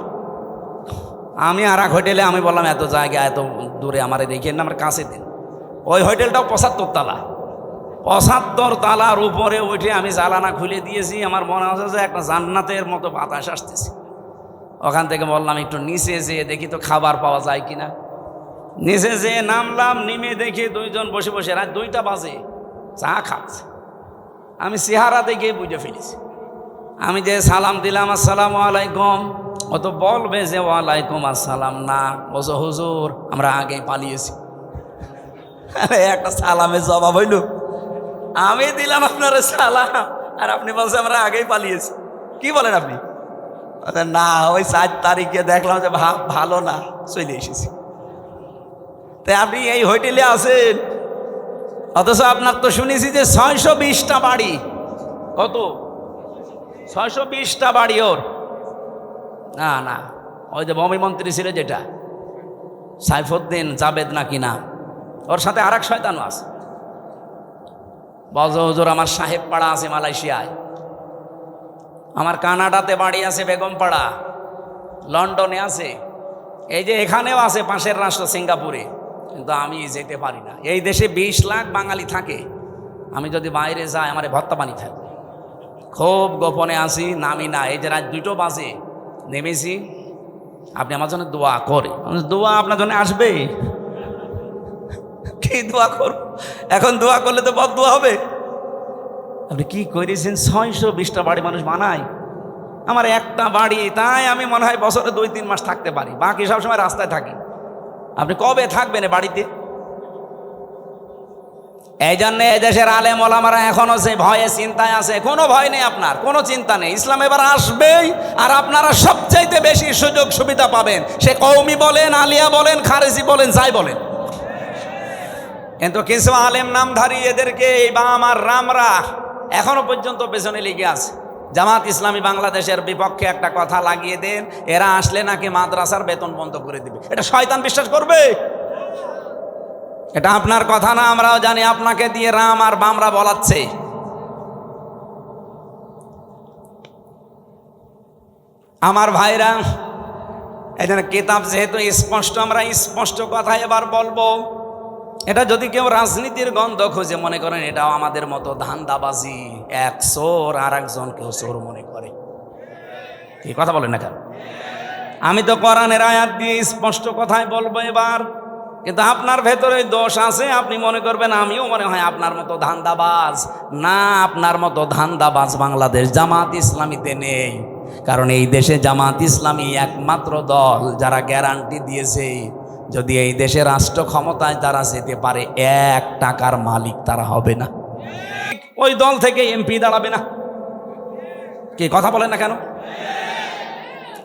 আমি আর এক হোটেলে আমি বললাম এত জায়গা এত দূরে আমার রেখে না, আমার কাছে দিন। ওই হোটেলটাও 75 তলা। 75 তলার উপরে উঠে আমি জানালা খুলে দিয়েছি। আমার মনে হচ্ছে যে একটা জান্নাতের মতো বাতাস আসতেছে। ওখান থেকে বললাম একটু নিচে যেয়ে দেখি তো খাবার পাওয়া যায় কিনা। নিচে যেয়ে নামলাম, নেমে দেখি 2 জন বসে বসে রাত 2টা বাজে চা খাচ্ছে। আমি চেহারা দেখে বুঝে ফেলেছি। আমি যে সালাম দিলাম আসসালামু আলাইকুম, ও তো বলবে যে ওয়ালাইকুম আসসালাম না, বলছো হুজুর আমরা আগেই পালিয়েছি। একটা সালামের জবাব হইল, আমি দিলাম আপনার সালাম আর আপনি বলছেন আমরা আগেই পালিয়েছি। কি বলেন আপনি? না, ওই 4 তারিখে দেখলাম যে ভালো না, চলে এসেছি। তাই আপনি এই হোটেলে আছেন, অথচ আপনার তো শুনেছি যে 620টা বাড়ি। কত? 620টা বাড়ি ওর। না না, ওই যে ভূমি মন্ত্রী ছিল যেটা সাইফুদ্দিন জাবেদ নাকি না, ওর সাথে আরেক শয়তানও আছে। বলছো হুজুর আমার সাহেব পাড়া আছে মালয়েশিয়ায়, আমার কানাডাতে বাড়ি আছে বেগমপাড়া, লন্ডনে আছে, এই যে এখানেও আছে পাশের রাষ্ট্র সিঙ্গাপুরে, কিন্তু আমি যেতে পারি না। এই দেশে 20 লাখ বাঙালি থাকে, আমি যদি বাইরে যাই আমার ভর্তা পানি থাকবে। খুব গোপনে আসি, নামি না। এই যে রাত 2টো বাজে নেমেছি, আপনি আমার জন্য দোয়া করে। দোয়া আপনার জন্য আসবে? কি দোয়া করব? এখন দোয়া করলে তো বদ দোয়া হবে। আপনি কি করেছেন? 620টা বাড়ি মানুষ বানায়, আমার একটা বাড়ি। তাই আমি মনে হয় বছরে 2-3 মাস থাকতে পারি, বাকি সবসময় রাস্তায় থাকি। আপনি কবে থাকবেন বাড়িতে? এই জন্য এই দেশের আলেম ওলামারা এখনো সে ভয়ে চিন্তায় আছে। কোনো ভয় নেই, আপনার কোনো চিন্তা নেই। ইসলাম এবার আসবেই, আর আপনারা সবচাইতে বেশি সুযোগ সুবিধা পাবেন, সে কওমি বলেন, আলিয়া বলেন, খারেজি বলেন, যাই বলেন। কিন্তু কিছু আলেম নামধারী এদেরকে এই বাম আর রামরা এখনো পর্যন্ত পেছনে লেগে আছে। জামাত ইসলামী বাংলাদেশের বিপক্ষে একটা কথা লাগিয়ে দেন, এরা আসলে নাকি মাদ্রাসার বেতন বন্ধ করে দিবে। এটা শয়তান বিশ্বাস করবে? এটা আপনার কথা না, আমরাও জানি। আপনাকে দিয়ে রাম আর বামরা বলাচ্ছে। আমার ভাইরা, এই জন্য কিতাব যেহেতু স্পষ্ট, আমরা স্পষ্ট কথা এবার বলবো। এটা যদি কেউ রাজনীতির গন্ধ খুঁজে মনে করেন এটাও আমাদের মতো ধান্দাবাজি, এক চোর আর একজন কেউ চোর মনে করে, কি কথা বলেন না কেন? আমি তো কোরআনের আয়াত দিয়ে স্পষ্ট কথাই বলবো এবার। কিন্তু আপনার ভেতরে দোষ আছে, আপনি মনে করবেন আমিও মনে হয় আপনার মতো ধান্দাবাজ। না, আপনার মতো ধান্দাবাজ বাংলাদেশ জামাত ইসলামীতে নেই। কারণ এই দেশে জামাত ইসলামী একমাত্র দল যারা গ্যারান্টি দিয়েছে যদি এই দেশে রাষ্ট্র ক্ষমতায় তারা যেতে পারে, 1 টাকার মালিক তারা হবে না। ওই দল থেকে এমপি দাঁড়াবে না। কি কথা বলেন না কেন?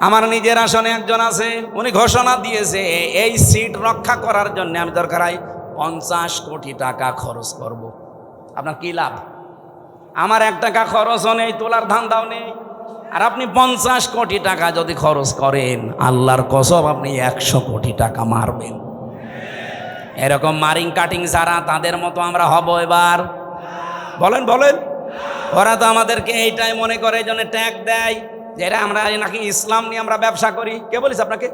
আমার নিজের আসনে একজন আছে, উনি ঘোষণা দিয়েছে এই সিট রক্ষা করার জন্য আমি দরকার হয় 50 কোটি টাকা খরচ করব। আপনার কি লাভ? আমার 1 টাকা খরচও নেই, তোলার ধান্দাও নেই। আর আপনি 50 কোটি টাকা যদি খরচ করেন, আল্লাহর কসম আপনি 100 কোটি টাকা মারবেন। এরকম মারিং কাটিং যারা, তাদের মতো আমরা হব এবার? বলেন বলেন। ওরা তো আমাদেরকে এইটাই মনে করে, এই জন্য ট্যাগ দেয় যে এরা আমরা নাকি ইসলাম নিয়ে আমরা ব্যবসা করি। কে বলিস আপনাকে?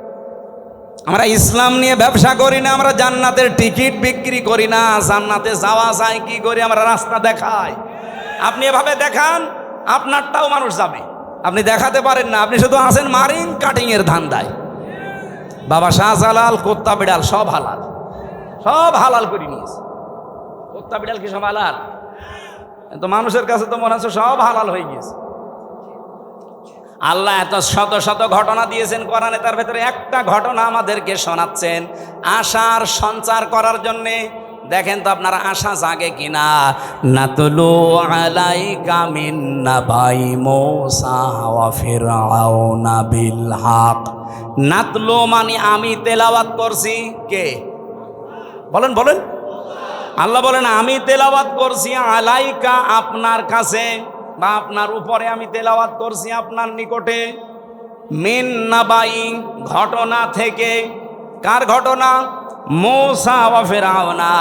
আমরা ইসলাম নিয়ে ব্যবসা করি না, আমরা জান্নাতের টিকিট বিক্রি করি না, জান্নাতে যাওয়া যায় কি করে আমরা রাস্তা দেখাই। আপনি এভাবে দেখান, আপনারটাও মানুষ যাবে। আপনি দেখাতে পারেন না, আপনি শুধু আছেন মারিন কাটিং এর ধান্দায়। বাবা শাহজালাল কুত্তা বিড়াল সব হালাল, সব হালাল করে নিয়েছে। কুত্তা বিড়াল কি সব হালাল? তো মানুষের কাছে তো মনে হচ্ছে সব হালাল হয়ে গিয়েছে। আল্লাহ এত শত শত ঘটনা দিয়েছেন কোরআনে, তার ভেতরে একটা ঘটনা আমাদেরকে শোনাচ্ছেন আশার সঞ্চার করার জন্যে। দেখেন তো আপনারা আশা জাগে কিনা। নাতলু আলাইকা মিন নাবাই মূসা ওয়া ফিরআউনা বিল হক। নাতলু মানে আমি তেলাওয়াত করছি। কে বলেন? বলেন। আল্লাহ বলেন আমি তেলাওয়াত করছি আলাইকা আপনার কাছে বা আপনার উপরে আমি তেলাওয়াত করছি আপনার নিকটে। মিন নাবাই ঘটনা থেকে। কার ঘটনা? মূসা ওয়া ফিরআউনা,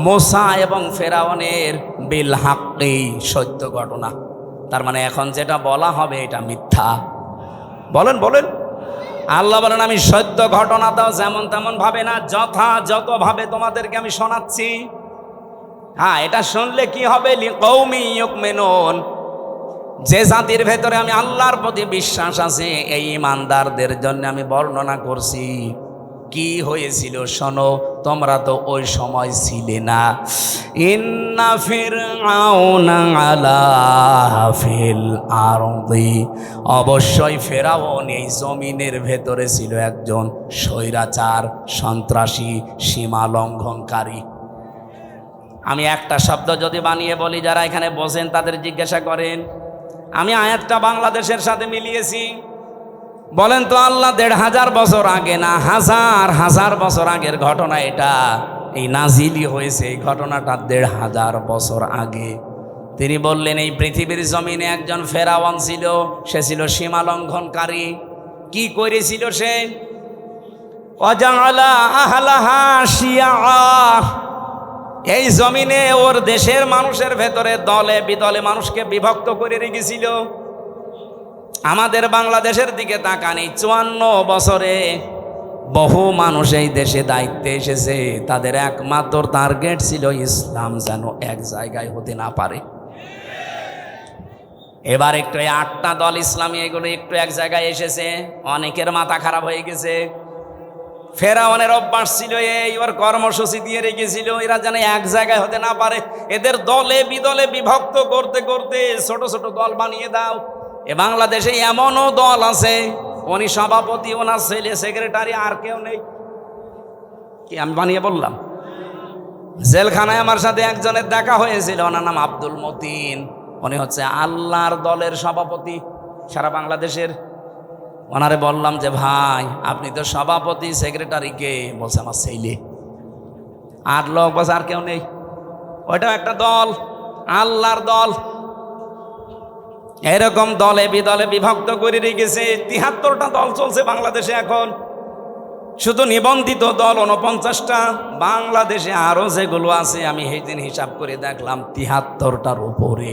মূসা এবং ফেরাউনের বিল হাক্কি সত্য ঘটনা। তার মানে এখন যেটা বলা হবে এটা মিথ্যা। বলেন। বলেন। আল্লাহ বলেন আমি সত্য ঘটনা দাও যেমন তেমন ভাবে না, যথাযথভাবে তোমাদেরকে আমি শোনাচ্ছি। হ্যাঁ, এটা শুনলে কি হবে? লিকৌমি ইউমিনুন, যে জাতির ভেতরে আমি আল্লাহর প্রতি বিশ্বাস আছে এই ইমানদারদের জন্য আমি বর্ণনা করছি। কি হয়েছিল শোনো, তোমরা তো ওই সময় ছিলে না। ইন্না ফিরআউনা আলা ফিল আরদি, অবশ্যই ফেরাউন এই জমিনের ভেতরে ছিল একজন স্বৈরাচার, সন্ত্রাসী, সীমা লঙ্ঘনকারী। আমি একটা শব্দ যদি বানিয়ে বলি, যারা এখানে বসেন তাদের জিজ্ঞাসা করেন, আমি আয়াতটা বাংলাদেশের সাথে মিলিয়েছি। বলেন তো আল্লাহ ১৫০০ বছর আগে না হাজার হাজার বছর আগের ঘটনা এটা, এই নাজিলি হয়েছে এই ঘটনাটা ১৫০০ বছর আগে। তিনি বললেন এই পৃথিবীর জমিনে একজন ফেরাউন ছিল, সে ছিল সীমা লঙ্ঘনকারী। কি করেছিল সে? ওয়াজআলা আহলাহা শিয়া, এই জমিনে ওর দেশের মানুষের ভেতরে দলে বিদলে মানুষকে বিভক্ত করে রেখেছিল। আমাদের বাংলাদেশের দিকে তাকান, এই ৫৪ বছরে বহু মানুষ এই দেশে দায়িত্বে এসেছে, তাদের একমাত্র টার্গেট ছিল ইসলাম যেন এক জায়গায় হতে না পারে। এবার একটু ৮টা দল ইসলামী এগুলো একটু এক জায়গায় এসেছে, অনেকের মাথা খারাপ হয়ে গেছে। ফেরাউনের অভ্যাস ছিল এই, ওর কর্মসূচি দিয়ে রেখেছিল এরা যেন এক জায়গায় হতে না পারে। এদের দলে বিদলে বিভক্ত করতে করতে ছোট ছোট দল বানিয়ে দাও। এ বাংলাদেশে এমনও দল আছে, উনি সভাপতি, ওনার ছেলে সেক্রেটারি, আর কেউ নেই। কি আমি বানিয়ে বললাম? জেলখানায় আমার সাথে একজনের দেখা হয়েছিল, ওনার নাম আব্দুল মতিন। উনি হচ্ছে আল্লাহর দলের সভাপতি সারা বাংলাদেশের। ওনারে বললাম যে ভাই আপনি তো সভাপতি, সেক্রেটারি কে? বলছে আমার ছেলে। ৮ লোক, বলছে আর কেউ নেই। ওইটাও একটা দল, আল্লাহর দল। এরকম দলে বিদলে বিভক্ত করে রেখেছে। ৭৩টা দল চলছে বাংলাদেশে এখন, শুধু নিবন্ধিত দল ৪৯টা। বাংলাদেশে আরো যেগুলো আছে আমি সেইদিন হিসাব করে দেখলাম ৭৩টার উপরে।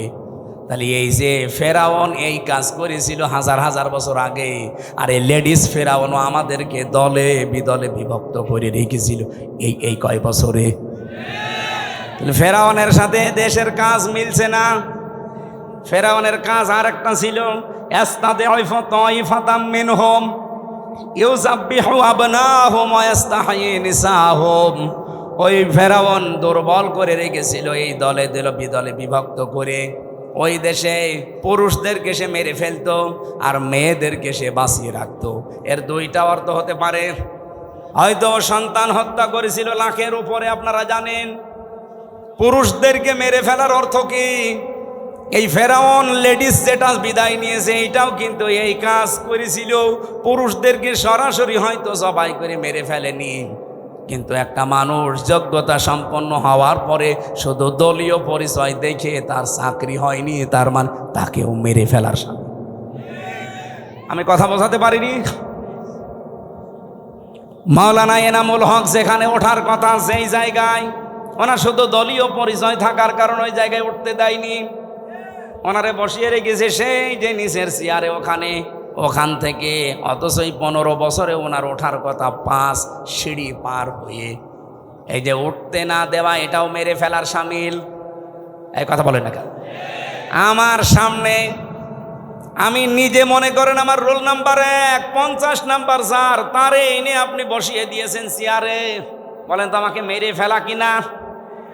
তাহলে এই যে ফেরাউন এই কাজ করেছিল হাজার হাজার বছর আগে, আর এই লেডিস ফেরাউনও আমাদেরকে দলে বিদলে বিভক্ত করে রেখেছিল এই কয় বছরে। ফেরাউনের সাথে দেশের কাজ মিলছে না। ফেরাউনের কাজ আর একটা ছিল, ওই ফেরাউন দুর্বল করে রেখেছিল এই দলে বিদলে বিভক্ত করে। ওই দেশে পুরুষদেরকে সে মেরে ফেলতো আর মেয়েদেরকে সে বাঁচিয়ে রাখতো। এর দুইটা অর্থ হতে পারে, হয়তো সন্তান হত্যা করেছিল লাখের উপরে, আপনারা জানেন। পুরুষদেরকে মেরে ফেলার অর্থ কি? এই ফেরাউন লেডিস যেটা বিদায় নিয়েছে এইটাও কিন্তু এই কাজ করেছিল। পুরুষদেরকে সরাসরি হয়তো জবাই করে মেরে ফেলেনি, কিন্তু একটা মানুষ যোগ্যতা সম্পন্ন হওয়ার পরে শুধু দলীয় পরিচয় দেখে তার চাকরি হয়নি, তার মানে তাকেও মেরে ফেলার সাথে। আমি কথা বোঝাতে পারিনি? মাওলানা এনামুল হক যেখানে ওঠার কথা সেই জায়গায় ওনার শুধু দলীয় পরিচয় থাকার কারণে ওই জায়গায় উঠতে দেয়নি। ওনারে বসিয়ে রেখেছে সেই যে নিচের চেয়ারে ওখানে, ওখান থেকে অথচ এই 15 বছরে ওনার ওঠার কথা 5 সিঁড়ি পার হয়ে। এই যে উঠতে না দেওয়া এটাও মেরে ফেলার শামিল। এই কথা বলেন না কেন? আমার সামনে আমি নিজে মনে করেন আমার রোল নাম্বার 1 50 নাম্বার স্যার, তারে এনে আপনি বসিয়ে দিয়েছেন চেয়ারে, বলেন তো আমাকে মেরে ফেলা কিনা?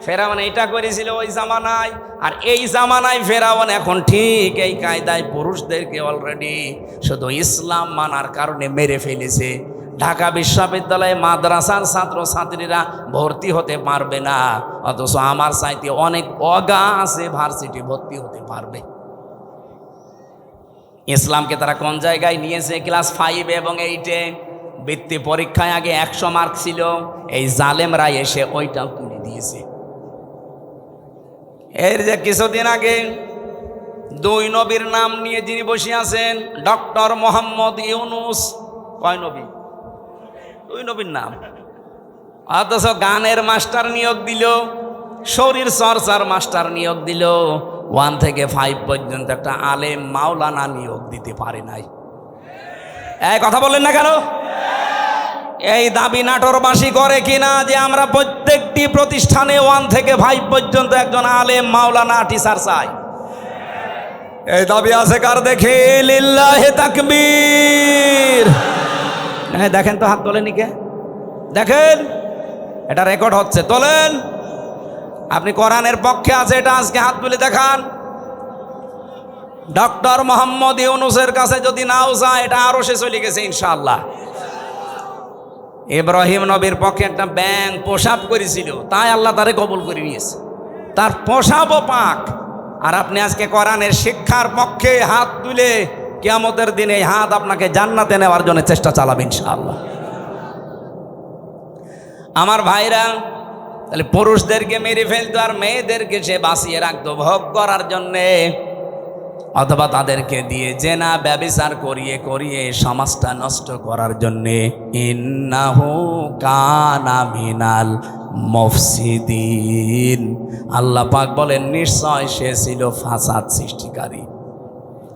ফেরাউন এটা করেছিল ওই জামানায়, আর এই জামানায় ফেরাউন এখন ঠিক এই কায়দায় পুরুষদেরকে অলরেডি শুধু ইসলাম মানার কারণে মেরে ফেলেছে। ঢাকা বিশ্ববিদ্যালয়ে মাদ্রাসার ছাত্রছাত্রীরা ভর্তি হতে পারবে না, অথচ আমার চাইতে অনেক অগা আছে ভার্সিটি ভর্তি হতে পারবে। ইসলামকে তারা কোন জায়গায় নিয়েছে? ক্লাস 5 এবং 8-এ বৃত্তি পরীক্ষায় আগে 100 মার্ক ছিল, এই জালেমরা এসে ওইটাও তুলে দিয়েছে। এর যে কিছুদিন আগে 2 নবীর নাম নিয়ে যিনি বসে আছেন, ডক্টর মোহাম্মদ ইউনুস, কয় নবী? 2 নবীর নাম, অথচ গানের মাস্টার নিয়োগ দিল, শরীর চর্চার মাস্টার নিয়োগ দিল, 1 থেকে 5 পর্যন্ত একটা আলেম মাওলানা নিয়োগ দিতে পারে নাই। এই কথা বললেন না কেন? এই দাবি নাটোরবাসী করে কিনা যে আমরা প্রত্যেকটি প্রতিষ্ঠানে 1 থেকে 5 পর্যন্ত একজন আলেম মাওলানা টিচার চাই? এই দাবি আছে কার? দেখে লিল্লাহি তাকবীর। দেখেন তো, হাত তোলেন কে? দেখেন, এটা রেকর্ড হচ্ছে, তোলেন। আপনি কোরআনের পক্ষে আছে এটা আজকে হাত তুলে দেখান। ডক্টর মোহাম্মদ ইউনুসের কাছে যদি নাও যায়, এটা আরো সে চলে গেছে ইনশাআল্লাহ। ইব্রাহিম নবীর পক্ষে একটা ব্যাঙ প্রসাব করেছিল, তাই আল্লাহ তারে কবুল করে নিয়েছে, তার প্রসাবও পাক। আর আপনি আজকে কোরআনের শিক্ষার পক্ষে হাত তুলে কিয়ামতের দিনে এই হাত আপনাকে জান্নাতে নেওয়ার জন্য চেষ্টা চালাবেন ইনশাআল্লাহ। আমার ভাইরা, তাহলে পুরুষদেরকে মেরে ফেলতো আর মেয়েদেরকে সে বাঁচিয়ে রাখতো ভোগ করার জন্যে, অথবা তাদেরকে দিয়ে জেনা ব্যভিচার করিয়ে করিয়ে সমাজটা নষ্ট করার জন্যে। ইন্নাহু কানা মিনাল মুফসিদিন, আল্লাহ পাক বলেন নিশ্চয় সে ছিল ফাসাদ সৃষ্টিকারী,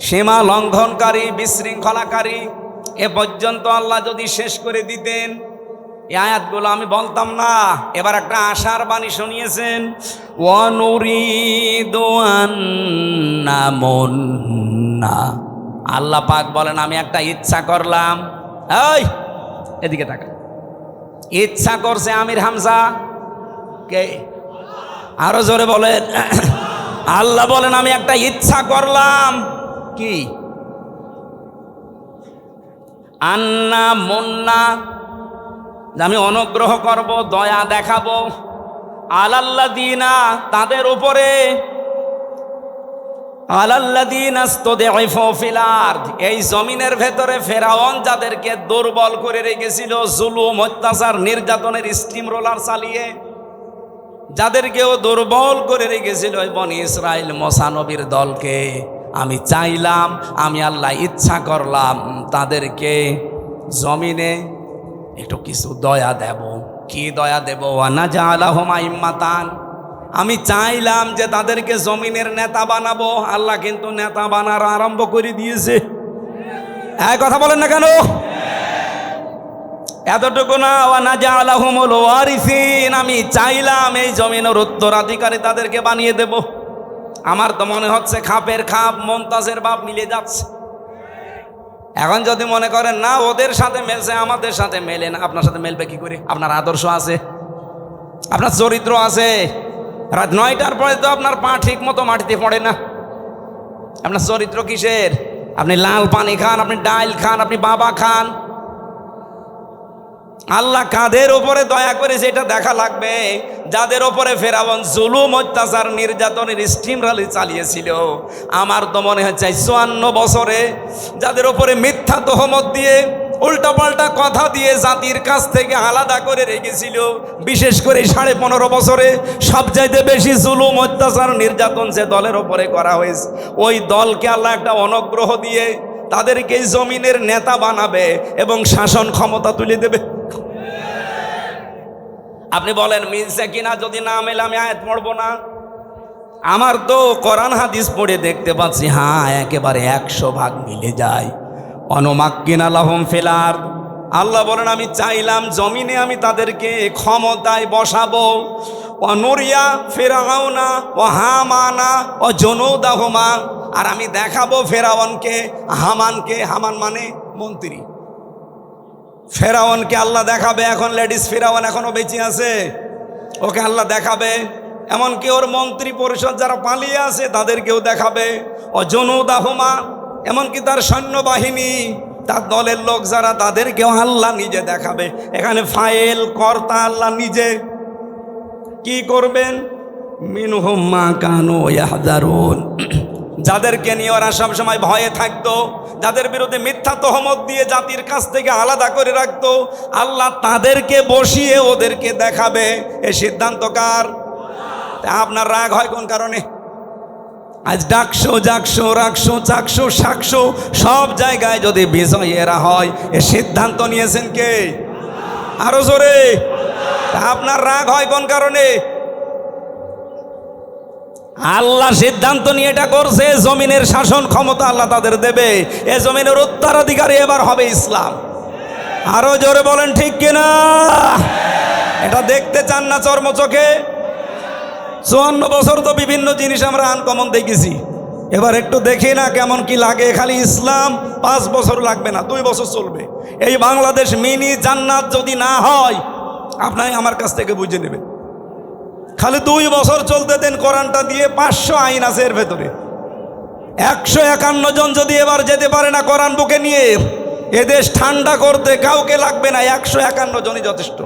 সীমা লঙ্ঘনকারী, বিশৃঙ্খলাকারী। এ পর্যন্ত আল্লাহ যদি শেষ করে দিতেন, এই আয়াতগুলো আমি বলতাম না। এবার একটা আশার বাণী শুনিয়েছেন, ওয়ানুরিদু আন্নামুন্না, আল্লাহ পাক বলেন আমি একটা ইচ্ছা করলাম। এই এদিকে তাকা, ইচ্ছা করছে আমির হামজা কে? আরো জোরে বলেন। আল্লাহ বলেন আমি একটা ইচ্ছা করলাম। কি? আন্না মুন্না, আমি অনুগ্রহ করব, দয়া দেখাবো, আলাল্লাযীনা, তাদের উপরে, আলাল্লাযীনা ইসতাদঈফু ফিল আরদ, এই জমিনের ভেতরে ফেরাউন যাদেরকে দুর্বল করে রেখেছিল, জুলুম, অত্যাচার, নির্যাতনের স্টিম রোলার চালিয়ে যাদেরকেও দুর্বল করে রেখেছিল ওই বনি ইসরাইল মুসা নবীর দলকে, আমি চাইলাম, আমি আল্লাহ ইচ্ছা করলাম তাদেরকে জমিনে একটু কিছু দয়া দেব। কি দয়া দেব? ওয়ানাজআলাহুম আইম্মাতান, আমি চাইলাম যে তাদেরকে জমিনের নেতা বানাবো। আল্লাহ কিন্তু নেতা বানার আরম্ভ করে দিয়েছে। এই কথা বলেন না কেন? এতটুকু না, ওয়ানাজআলাহুমুল ওয়ারিসিন, আমি চাইলাম এই জমিনের উত্তরাধিকারী তাদেরকে বানিয়ে দেব। আমার তো মনে হচ্ছে খাপের খাপ মুমতাজের বাপ মিলে যাচ্ছে। এখন যদি মনে করেন না ওদের সাথে মেলছে, আমাদের সাথে মেলে না, আপনার সাথে মেলবে কি করে? আপনার আদর্শ আছে, আপনার চরিত্র আছে। রাত 9টার পরে তো আপনার পা ঠিক মতো মাটিতে পড়ে না। আপনার চরিত্র কিসের? আপনি লাল পানি খান, আপনি ডাল খান, আপনি বাবা খান। আল্লাহ কাদের উপরে দয়া করেছে এটা দেখা লাগবে। যাদের উপরে ফেরাউন জুলুম, অত্যাচার, নির্যাতনের স্টিম রালি চালিয়েছিল, আমার তো মনে হচ্ছে 54 বছরে যাদের উপরে মিথ্যা তহমত দিয়ে, উল্টাপাল্টা কথা দিয়ে জাতির কাছ থেকে আলাদা করে রেখেছিল, বিশেষ করে 15.5 বছরে সবচাইতে বেশি জুলুম, অত্যাচার, নির্যাতন যে দলের ওপরে করা হয়েছে, ওই দলকে আল্লাহ একটা অনুগ্রহ দিয়ে তাদেরকে জমিনের নেতা বানাবে এবং শাসন ক্ষমতা তুলে দেবে। আপনি বলেন মিলছে কিনা? যদি না মেলে আমি আয়াত পড়বো না। আমার তো কোরআন হাদিস পড়ে দেখতে পাচ্ছি, হ্যাঁ একেবারে 100 ভাগ মিলে যায়। অনুমাক্কিনা লাহুম ফিল আরদ, আল্লাহ বলেন আমি চাইলাম জমিনে আমি তাদেরকে ক্ষমতায় বসাবো। অনুরিয়া ফিরআউনা ও হামানা ও জুনুদাহুমা, আর আমি দেখাবো ফেরাউনকে হামানকে, হামান মানে মন্ত্রী, ফেরাউনকে আল্লাহ দেখাবে। এখন লেডিস ফেরাউন এখনো বেঁচে আছে, ওকে আল্লাহ দেখাবে। এমনকি ওর মন্ত্রী পরিষদ যারা পালিয়ে আছে তাদেরকেও দেখাবে। ও জুনুদাহুমা, এমনকি তার সৈন্যবাহিনী, তার দলের লোক যারা, তাদেরকেও আল্লাহ নিজে দেখাবে। এখানে ফাইল কর্তা আল্লাহ নিজে। কি করবেন? মিনহুম মা কানু ইয়াহযারুন, যাদেরকে নিয়ে ওরা সবসময় ভয়ে থাকতো, যাদের বিরুদ্ধে মিথ্যা তহমত দিয়ে জাতির কাছ থেকে আলাদা করে রাখতো, আল্লাহ তাদেরকে বসিয়ে ওদেরকে দেখাবে। এই সিদ্ধান্ত কার? আপনার রাগ হয় কোন কারণে? আজ ডাকশো জাকশো রাখশো চাকশো শাকশো সব জায়গায় যদি বিজয়েরা হয়, এ সিদ্ধান্ত নিয়েছেন কে? আরো জোরে। আপনার রাগ হয় কোন কারণে? আল্লাহ সিদ্ধান্ত নিয়ে এটা করছে, জমিনের শাসন ক্ষমতা আল্লাহ তাদের দেবে। এ জমিনের উত্তরাধিকারী এবার হবে ইসলাম। আরো জোরে বলেন ঠিক কিনা? এটা দেখতে চান না চর্ম চোখে? 54 বছর তো বিভিন্ন জিনিস আমরা আনকমন দেখেছি, এবার একটু দেখি না কেমন কি লাগে। খালি ইসলাম 5 বছর লাগবে না, 2 বছর চলবে। এই বাংলাদেশ মিনি জান্নাত যদি না হয়, আপনাই আমার কাছ থেকে বুঝে নেবেন। খালি 2 বছর চলতে দেন কোরআনটা দিয়ে। 500 আইন আছে এর ভেতরে। 151 জন যদি এবার যেতে পারে না কোরআন বুকে নিয়ে, এদেশ ঠান্ডা করতে কাউকে লাগবে না, 151 জনই যথেষ্ট।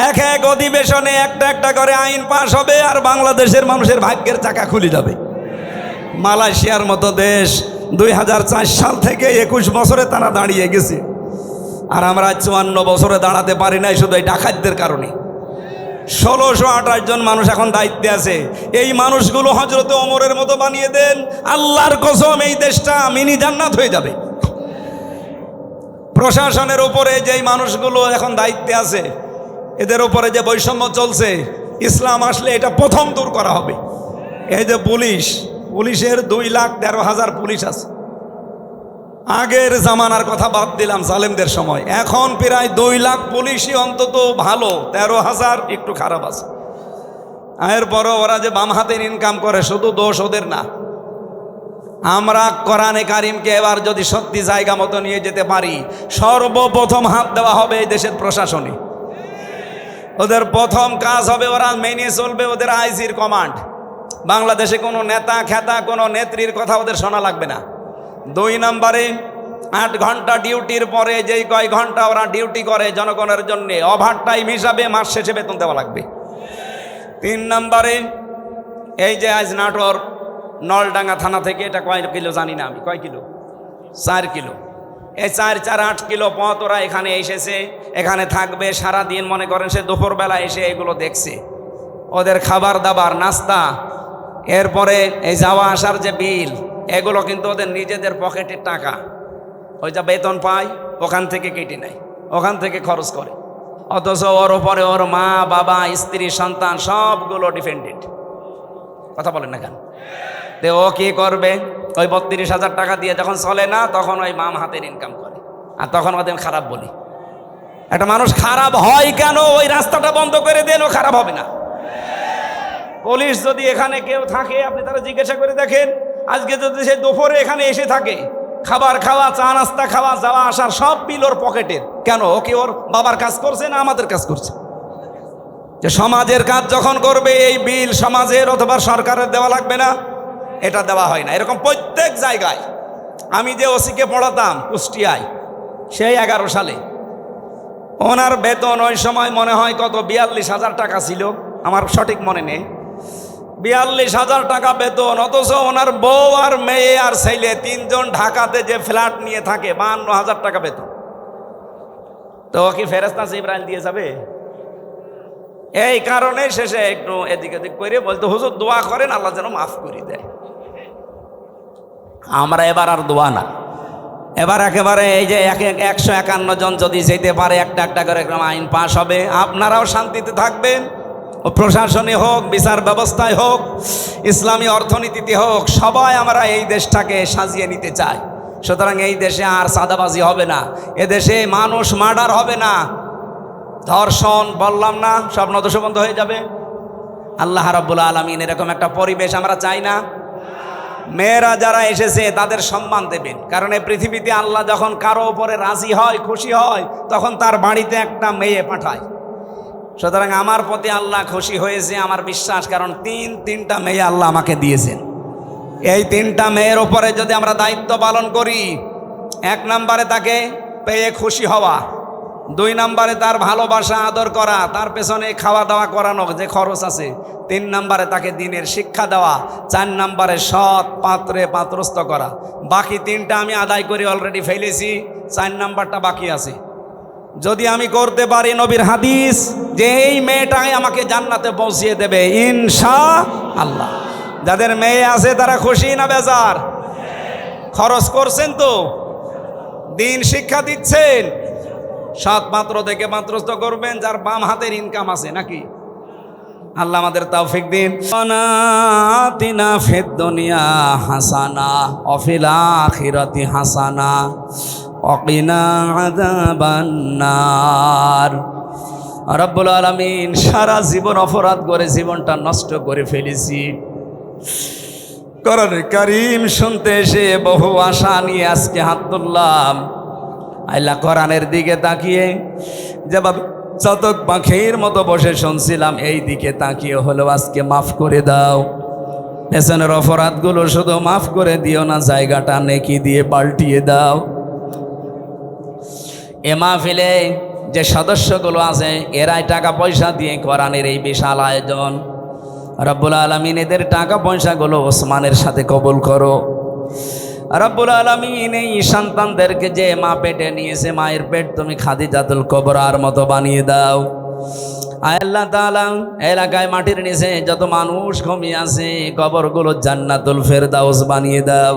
এক এক অধিবেশনে একটা একটা করে আইন পাশ হবে, আর বাংলাদেশের মানুষের ভাগ্যের চাকা খুলে যাবে। মালয়েশিয়ার মতো দেশ 2004 সাল থেকে 21 বছরে তারা দাঁড়িয়ে গেছে, আর আমরা 54 বছরে দাঁড়াতে পারি নাই, শুধু এই ডাকাতদের কারণে। 1628 জন মানুষ এখন দায়িত্বে আছে। এই মানুষগুলো হযরতে ওমরের মতো বানিয়ে দেন, আল্লাহর কসম এই দেশটা মিনি জান্নাত হয়ে যাবে। প্রশাসনের উপরে যেই মানুষগুলো এখন দায়িত্বে আছে, এদের উপরে যে বৈষম্য চলছে, ইসলাম আসলে এটা প্রথম দূর করা হবে। এই যে পুলিশের 2,13,000 পুলিশ আছে। আগের জামানার কথা বাদ দিলাম, জালেমদের সময়, এখন প্রায় 2 লাখ পুলিশই অন্তত ভালো, 13,000 একটু খারাপ আছে। এরপরও ওরা যে বাম হাতের ইনকাম করে, শুধু দোষ ওদের না। আমরা কোরআনে কারিমকে এবার যদি সত্যি জায়গা মতো নিয়ে যেতে পারি, সর্বপ্রথম হাত দেওয়া হবে এই দেশের প্রশাসনে। ওদের প্রথম কাজ হবে, ওরা মেনে চলবে ওদের আইজির কমান্ড। বাংলাদেশে কোনো নেতা খেতা কোনো নেত্রীর কথা ওদের শোনা লাগবে না। 2 নম্বরে 8 ঘন্টা ডিউটির পরে যেই কয় ঘন্টা ওরা ডিউটি করে জনগণের জন্য, ওভার টাইম হিসাবে মাস শেষে বেতন দেওয়া লাগবে। 3 নম্বরে এই যে আজ নাটোর নলডাঙ্গা থানা থেকে, এটা কয় কিলো জানি না আমি, কয় কিলো? 4 কিলো। এই 4-8 কিলো পথ ওরা এখানে এসেছে, এখানে থাকবে সারাদিন। মনে করেন সে দুপুরবেলা এসে এগুলো দেখছে, ওদের খাবার দাবার নাস্তা, এরপরে এই যাওয়া আসার যে বিল, এগুলো কিন্তু ওদের নিজেদের পকেটের টাকা। ওই যা বেতন পায় ওখান থেকে কেটে নেয়, ওখান থেকে খরচ করে। অথচ ওর ওপরে ওর মা বাবা স্ত্রী সন্তান সবগুলো ডিপেন্ডেন্ট। কথা বলেন না কেন? তো ও কি করবে? ওই 32,000 টাকা দিয়ে যখন চলে না, তখন ওই মাম হাতের ইনকাম করে, আর তখন ওদের খারাপ বলি। একটা মানুষ খারাপ হয় কেন? ওই রাস্তাটা বন্ধ করে দেন, ও খারাপ হবে না। পুলিশ যদি এখানে কেউ থাকে, আপনি তারা জিজ্ঞাসা করে দেখেন, আজকে যদি সে দুপুরে এখানে এসে থাকে, খাবার খাওয়া, চা নাস্তা খাওয়া, যাওয়া আসার সব বিল ওর পকেটের। কেন? ও কি ওর বাবার কাজ করছে না আমাদের কাজ করছে? যে সমাজের কাজ যখন করবে, এই বিল সমাজের অথবা সরকারের দেওয়া লাগবে না? এটা দেওয়া হয় না। এরকম প্রত্যেক জায়গায়। আমি যে ওসিকে পড়াতাম কুষ্টিয়ায়, সেই 11 সালে, ওনার বেতন ওই সময় মনে হয় কত 42,000 টাকা ছিল, আমার সঠিক মনে নেই। 42,000 টাকা বেতন, অথচ ওনার বউ আর মেয়ে আর ছেলে 3 জন ঢাকাতে যে ফ্ল্যাট নিয়ে থাকে, 52,000 টাকা বেতন। তো কি ফেরেশতা জিবরাইল দিয়ে যাবে? এই কারণে শেষে একটু এদিক এদিক করে বলতে, হুজুর দোয়া করেন আল্লাহ যেন মাফ করে দেয়। আমরা এবার আর দোয়া না, এবার একেবারে এই যে 151 জন যদি যেতে পারে, একটা একটা করে আইন পাশ হবে, আপনারাও শান্তিতে থাকবেন, প্রশাসনে হোক, বিচার ব্যবস্থায় হোক, ইসলামী অর্থনীতিতে হোক, সবাই আমরা এই দেশটাকে সাজিয়ে নিতে চাই। সুতরাং এই দেশে আর সাদাবাজি হবে না, এ দেশে মানুষ মার্ডার হবে না, ধর্ষণ বললাম না, সব নদশ বন্ধ হয়ে যাবে। আল্লাহ রাব্বুল আলামিন এরকম একটা পরিবেশ আমরা চাই না। মেয়েরা যারা এসেছে তাদের সম্মান দেবেন, কারণ এই পৃথিবীতে আল্লাহ যখন কারো উপরে রাজি হয়, খুশি হয়, তখন তার বাড়িতে একটা মেয়ে পাঠায়। সুতরাং আমার প্রতি আল্লাহ খুশি হয়েছে আমার বিশ্বাস, কারণ তিনটা মেয়ে আল্লাহ আমাকে দিয়েছেন। এই তিনটা মেয়ের উপরে যদি আমরা দায়িত্ব পালন করি, 1 নম্বরে তাকে পেয়ে খুশি হওয়া, 2 নম্বরে তার ভালোবাসা আদর করা, তার পেছনে খাওয়া দাওয়া করানো যে খরচ আছে, 3 নম্বরে তাকে দিনের শিক্ষা দেওয়া, 4 নম্বরে সৎ পাত্রে পাত্রস্থ করা। বাকি 3টা আমি আদায় করে অলরেডি ফেলেছি, 4 নম্বরটা বাকি আছে। যদি আমি করতে পারি, নবীর হাদিস যে এই মেয়েটাই আমাকে জান্নাতে পৌঁছিয়ে দেবে ইনশাআল্লাহ। যাদের মেয়ে আছে তারা খুশি না বেজার? খরচ করছেন তো, দিন শিক্ষা দিচ্ছেন, সৎ পাত্র দেখে পাত্রস্থ করবেন, যার বাম হাতের ইনকাম আছে নাকি। আল্লাহ আমাদের তৌফিক দিন। আতিনা ফিদ দুনিয়া হাসানা ওয়া ফিল আখিরাতি হাসানা ওয়া কিনা আযাবান নার। রব্বুল আলামিন, সারা জীবন অপরাধ করে জীবনটা নষ্ট করে ফেলেছি। কোরআন কারীম শুনতে এসে বহু আশা নিয়ে আজকে হাত তুললাম। আল্লাহ কোরআনের দিকে তাকিয়ে যেভাবে চাতক পাখির মতো বসে শুনছিলাম, এই দিকে তাকিয়ে হলো আজকে মাফ করে দাও। পেছনের অপরাধগুলো শুধু মাফ করে দিও না, জায়গাটা নেকি দিয়ে পাল্টিয়ে দাও। এ মাহফিলে যে সদস্যগুলো আছে এরাই টাকা পয়সা দিয়ে কোরআনের এই বিশাল আয়োজন। রব্বুল আলামিন এদের টাকা পয়সাগুলো ওসমানের সাথে কবুল করো। রব্বুল আলামিন এই সন্তানদেরকে যে মা পেটে নিয়েছে, মায়ের পেট তুমি খাদিজাতুল কুবরার মতো বানিয়ে দাও। আয় আল্লাহ তাআলা, এলাকায় মাটির নিচে যত মানুষ ঘুমিয়ে আছে কবরগুলো জান্নাতুল ফেরদাউস বানিয়ে দাও।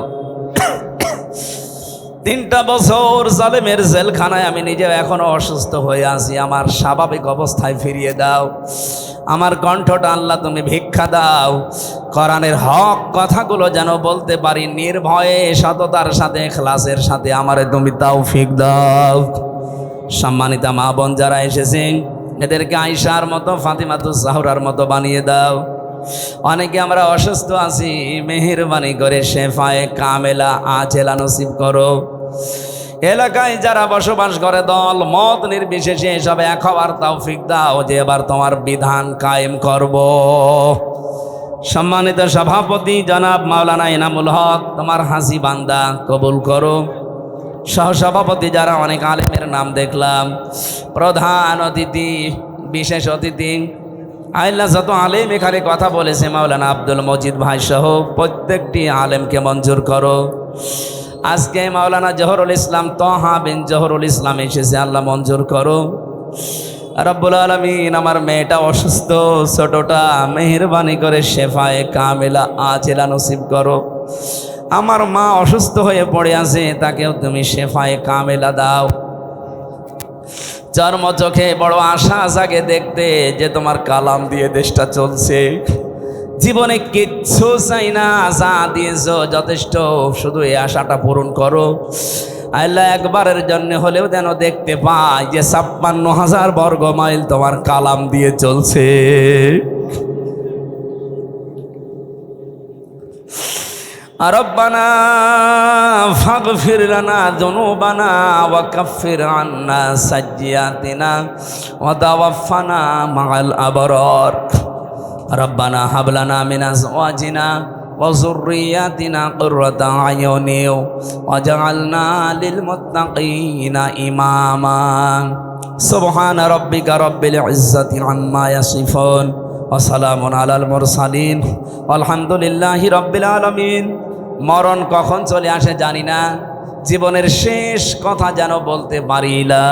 3টা বছর জালেমের জেলখানায় আমি নিজে এখনো অসুস্থ হয়ে আছি, আমার স্বাভাবিক অবস্থায় ফিরিয়ে দাও। আমার কণ্ঠটা আল্লাহ তুমি ভিক্ষা দাও, কোরআনের হক কথাগুলো যেন বলতে পারি নির্ভয়ে, সততার সাথে, ইখলাসের সাথে। আমারে তুমি তৌফিক দাও। সম্মানিতা মা বোন যারা এসেছেন এদেরকে আয়েশার মতো, ফাতিমাতুজ জাহরার মতো বানিয়ে দাও। অনেকে আমরা অসুস্থ আছি, মেহেরবানি করে শেফায়ে কামেলা আজেলা নসিব করো। এলাকায় যারা বসবাস করে দল মত নির্বিশেষে সব এক হওয়ার তৌফিক দাও, যে এবার তোমার বিধান কায়েম করব। সম্মানিত সভাপতি জনাব মাওলানা ইনামুল হক, তোমার হাসি বান্দা কবুল করো। সহসভাপতি যারা, অনেক আলেমের নাম দেখলাম, প্রধান অতিথি, বিশেষ অতিথি, আল্লাহ যত আলেম এখানে কথা বলেছে মাওলানা আব্দুল মজিদ ভাই সহ প্রত্যেকটি আলেমকে মঞ্জুর করো। আজকে মাওলানা জহরুল ইসলাম, তহা বিন জহরুল ইসলাম এসেছে, আল্লাহ মঞ্জুর করো। রব্বুল আলামিন, আমার মেয়েটা অসুস্থ, ছোটটা, মেহেরবানি করে শেফায়ে কামেলা আজেলা নসিব করো। আমার মা অসুস্থ হয়ে পড়ে আছে, তাকেও তুমি শেফায়ে কামেলা দাও। চর্ম চোখে বড় আশা জাগে দেখতে যে তোমার কালাম দিয়ে দেশটা চলছে। জীবনে কিচ্ছু চাই না, যা দিয়েছো যথেষ্ট, শুধু এই আশাটা পূরণ করো। আল্লাহ একবারের জন্য হলেও যেন দেখতে পাই যে 56,000 বর্গ মাইল তোমার কালাম দিয়ে চলছে। রব্বানা ফাগফির লানা যুনুবানা ওয়া কাফির আন্না সাইয়্যাতিনা ওয়া তাওয়াফানা মাআল আবরার। রব্বানা হাব লানা মিন আজওয়াজিনা ওয়া যুররিয়াতিনা কুররাতা আয়ুনি ওয়াজআলনা লিল মুত্তাকিনা ইমামা। সুবহানা রাব্বিকা রাব্বিল ইজ্জাতি আম্মা ইয়াসিফুন ওয়া সালামুন আলাল মুরসালিন আলহামদুলিল্লাহি রাব্বিল আলামিন। মরণ কখন চলে আসে জানি না, জীবনের শেষ কথা যেন বলতে পারি লা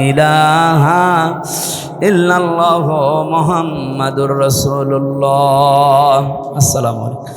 ইলাহা ইল্লাল্লাহু মুহাম্মাদুর রাসূলুল্লাহ। আসসালামু আলাইকুম।